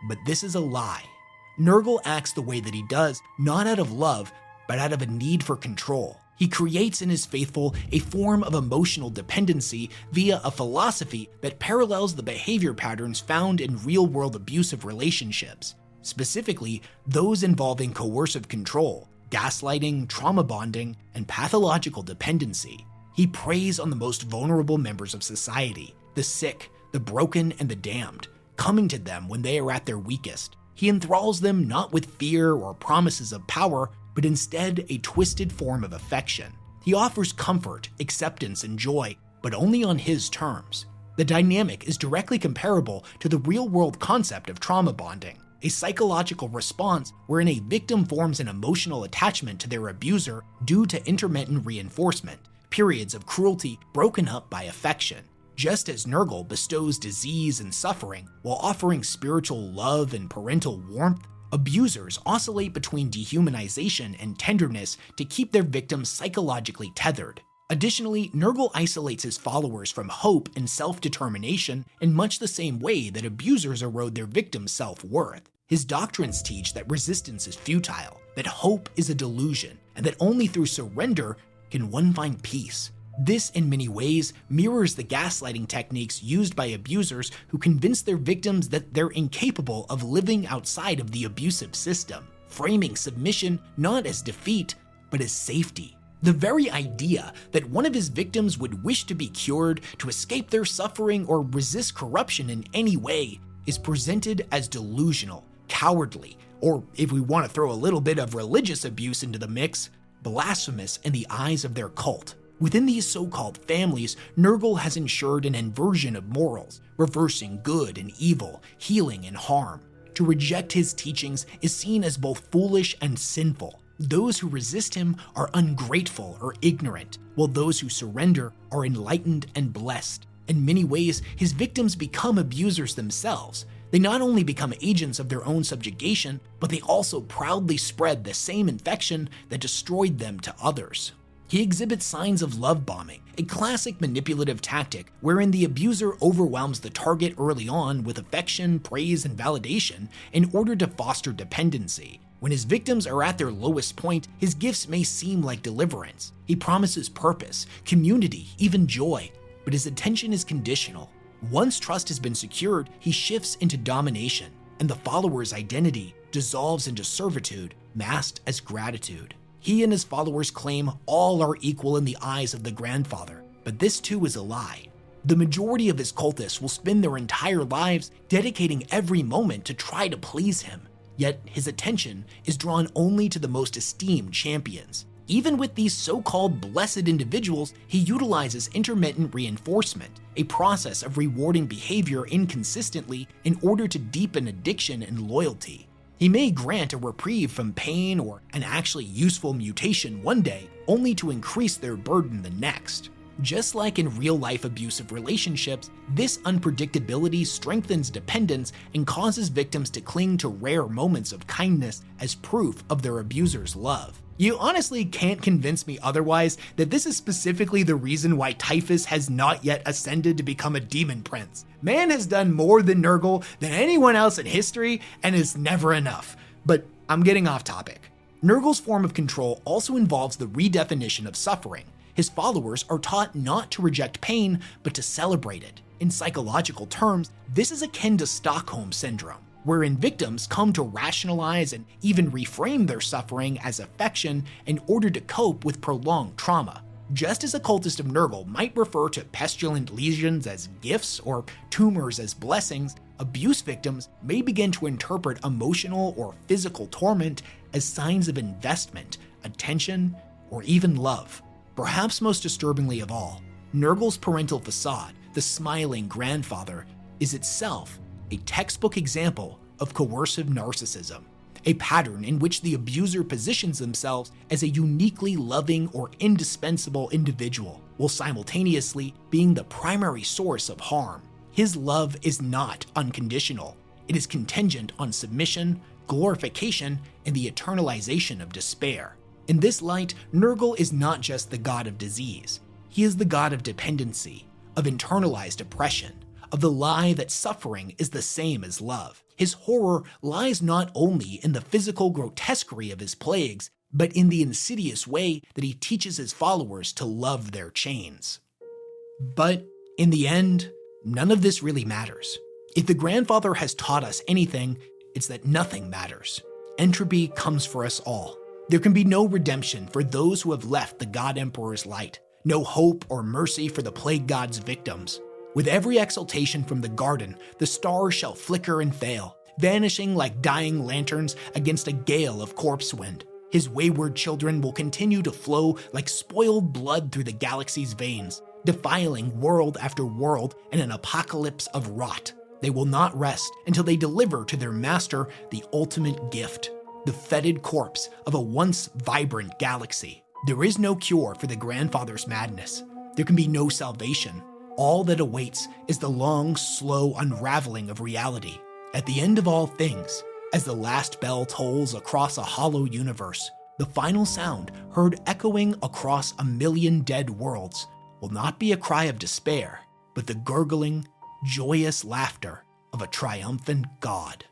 But this is a lie. Nurgle acts the way that he does, not out of love, but out of a need for control. He creates in his faithful a form of emotional dependency via a philosophy that parallels the behavior patterns found in real-world abusive relationships, specifically those involving coercive control, gaslighting, trauma bonding, and pathological dependency. He preys on the most vulnerable members of society, the sick, the broken, and the damned, coming to them when they are at their weakest. He enthralls them not with fear or promises of power, but instead a twisted form of affection. He offers comfort, acceptance, and joy, but only on his terms. The dynamic is directly comparable to the real-world concept of trauma bonding, a psychological response wherein a victim forms an emotional attachment to their abuser due to intermittent reinforcement, periods of cruelty broken up by affection. Just as Nurgle bestows disease and suffering while offering spiritual love and parental warmth, abusers oscillate between dehumanization and tenderness to keep their victims psychologically tethered. Additionally, Nurgle isolates his followers from hope and self-determination in much the same way that abusers erode their victims' self-worth. His doctrines teach that resistance is futile, that hope is a delusion, and that only through surrender can one find peace. This, in many ways, mirrors the gaslighting techniques used by abusers who convince their victims that they're incapable of living outside of the abusive system, framing submission not as defeat, but as safety. The very idea that one of his victims would wish to be cured, to escape their suffering, or resist corruption in any way is presented as delusional, cowardly, or if we want to throw a little bit of religious abuse into the mix, blasphemous in the eyes of their cult. Within these so-called families, Nurgle has ensured an inversion of morals, reversing good and evil, healing and harm. To reject his teachings is seen as both foolish and sinful. Those who resist him are ungrateful or ignorant, while those who surrender are enlightened and blessed. In many ways, his victims become abusers themselves. They not only become agents of their own subjugation, but they also proudly spread the same infection that destroyed them to others. He exhibits signs of love bombing, a classic manipulative tactic wherein the abuser overwhelms the target early on with affection, praise, and validation in order to foster dependency. When his victims are at their lowest point, his gifts may seem like deliverance. He promises purpose, community, even joy, but his attention is conditional. Once trust has been secured, he shifts into domination, and the follower's identity dissolves into servitude, masked as gratitude. He and his followers claim all are equal in the eyes of the grandfather, but this too is a lie. The majority of his cultists will spend their entire lives dedicating every moment to try to please him, yet his attention is drawn only to the most esteemed champions. Even with these so-called blessed individuals, he utilizes intermittent reinforcement, a process of rewarding behavior inconsistently in order to deepen addiction and loyalty. He may grant a reprieve from pain or an actually useful mutation one day, only to increase their burden the next. Just like in real-life abusive relationships, this unpredictability strengthens dependence and causes victims to cling to rare moments of kindness as proof of their abuser's love. You honestly can't convince me otherwise that this is specifically the reason why Typhus has not yet ascended to become a demon prince. Man has done more than Nurgle than anyone else in history, and is never enough. But I'm getting off topic. Nurgle's form of control also involves the redefinition of suffering. His followers are taught not to reject pain, but to celebrate it. In psychological terms, this is akin to Stockholm Syndrome, wherein victims come to rationalize and even reframe their suffering as affection in order to cope with prolonged trauma. Just as a cultist of Nurgle might refer to pestilent lesions as gifts or tumors as blessings, abuse victims may begin to interpret emotional or physical torment as signs of investment, attention, or even love. Perhaps most disturbingly of all, Nurgle's parental facade, the smiling grandfather, is itself a textbook example of coercive narcissism. a pattern in which the abuser positions themselves as a uniquely loving or indispensable individual, while simultaneously being the primary source of harm. His love is not unconditional. It is contingent on submission, glorification, and the eternalization of despair. In this light, Nurgle is not just the god of disease. He is the god of dependency, of internalized oppression, of the lie that suffering is the same as love. His horror lies not only in the physical grotesquerie of his plagues, but in the insidious way that he teaches his followers to love their chains. But in the end, none of this really matters. If the Grandfather has taught us anything, it's that nothing matters. Entropy comes for us all. There can be no redemption for those who have left the God Emperor's light, no hope or mercy for the Plague God's victims. With every exaltation from the garden, the stars shall flicker and fail, vanishing like dying lanterns against a gale of corpse wind. His wayward children will continue to flow like spoiled blood through the galaxy's veins, defiling world after world in an apocalypse of rot. They will not rest until they deliver to their master the ultimate gift, the fetid corpse of a once vibrant galaxy. There is no cure for the Grandfather's madness. There can be no salvation. All that awaits is the long, slow unraveling of reality. At the end of all things, as the last bell tolls across a hollow universe, the final sound heard echoing across a million dead worlds will not be a cry of despair, but the gurgling, joyous laughter of a triumphant god.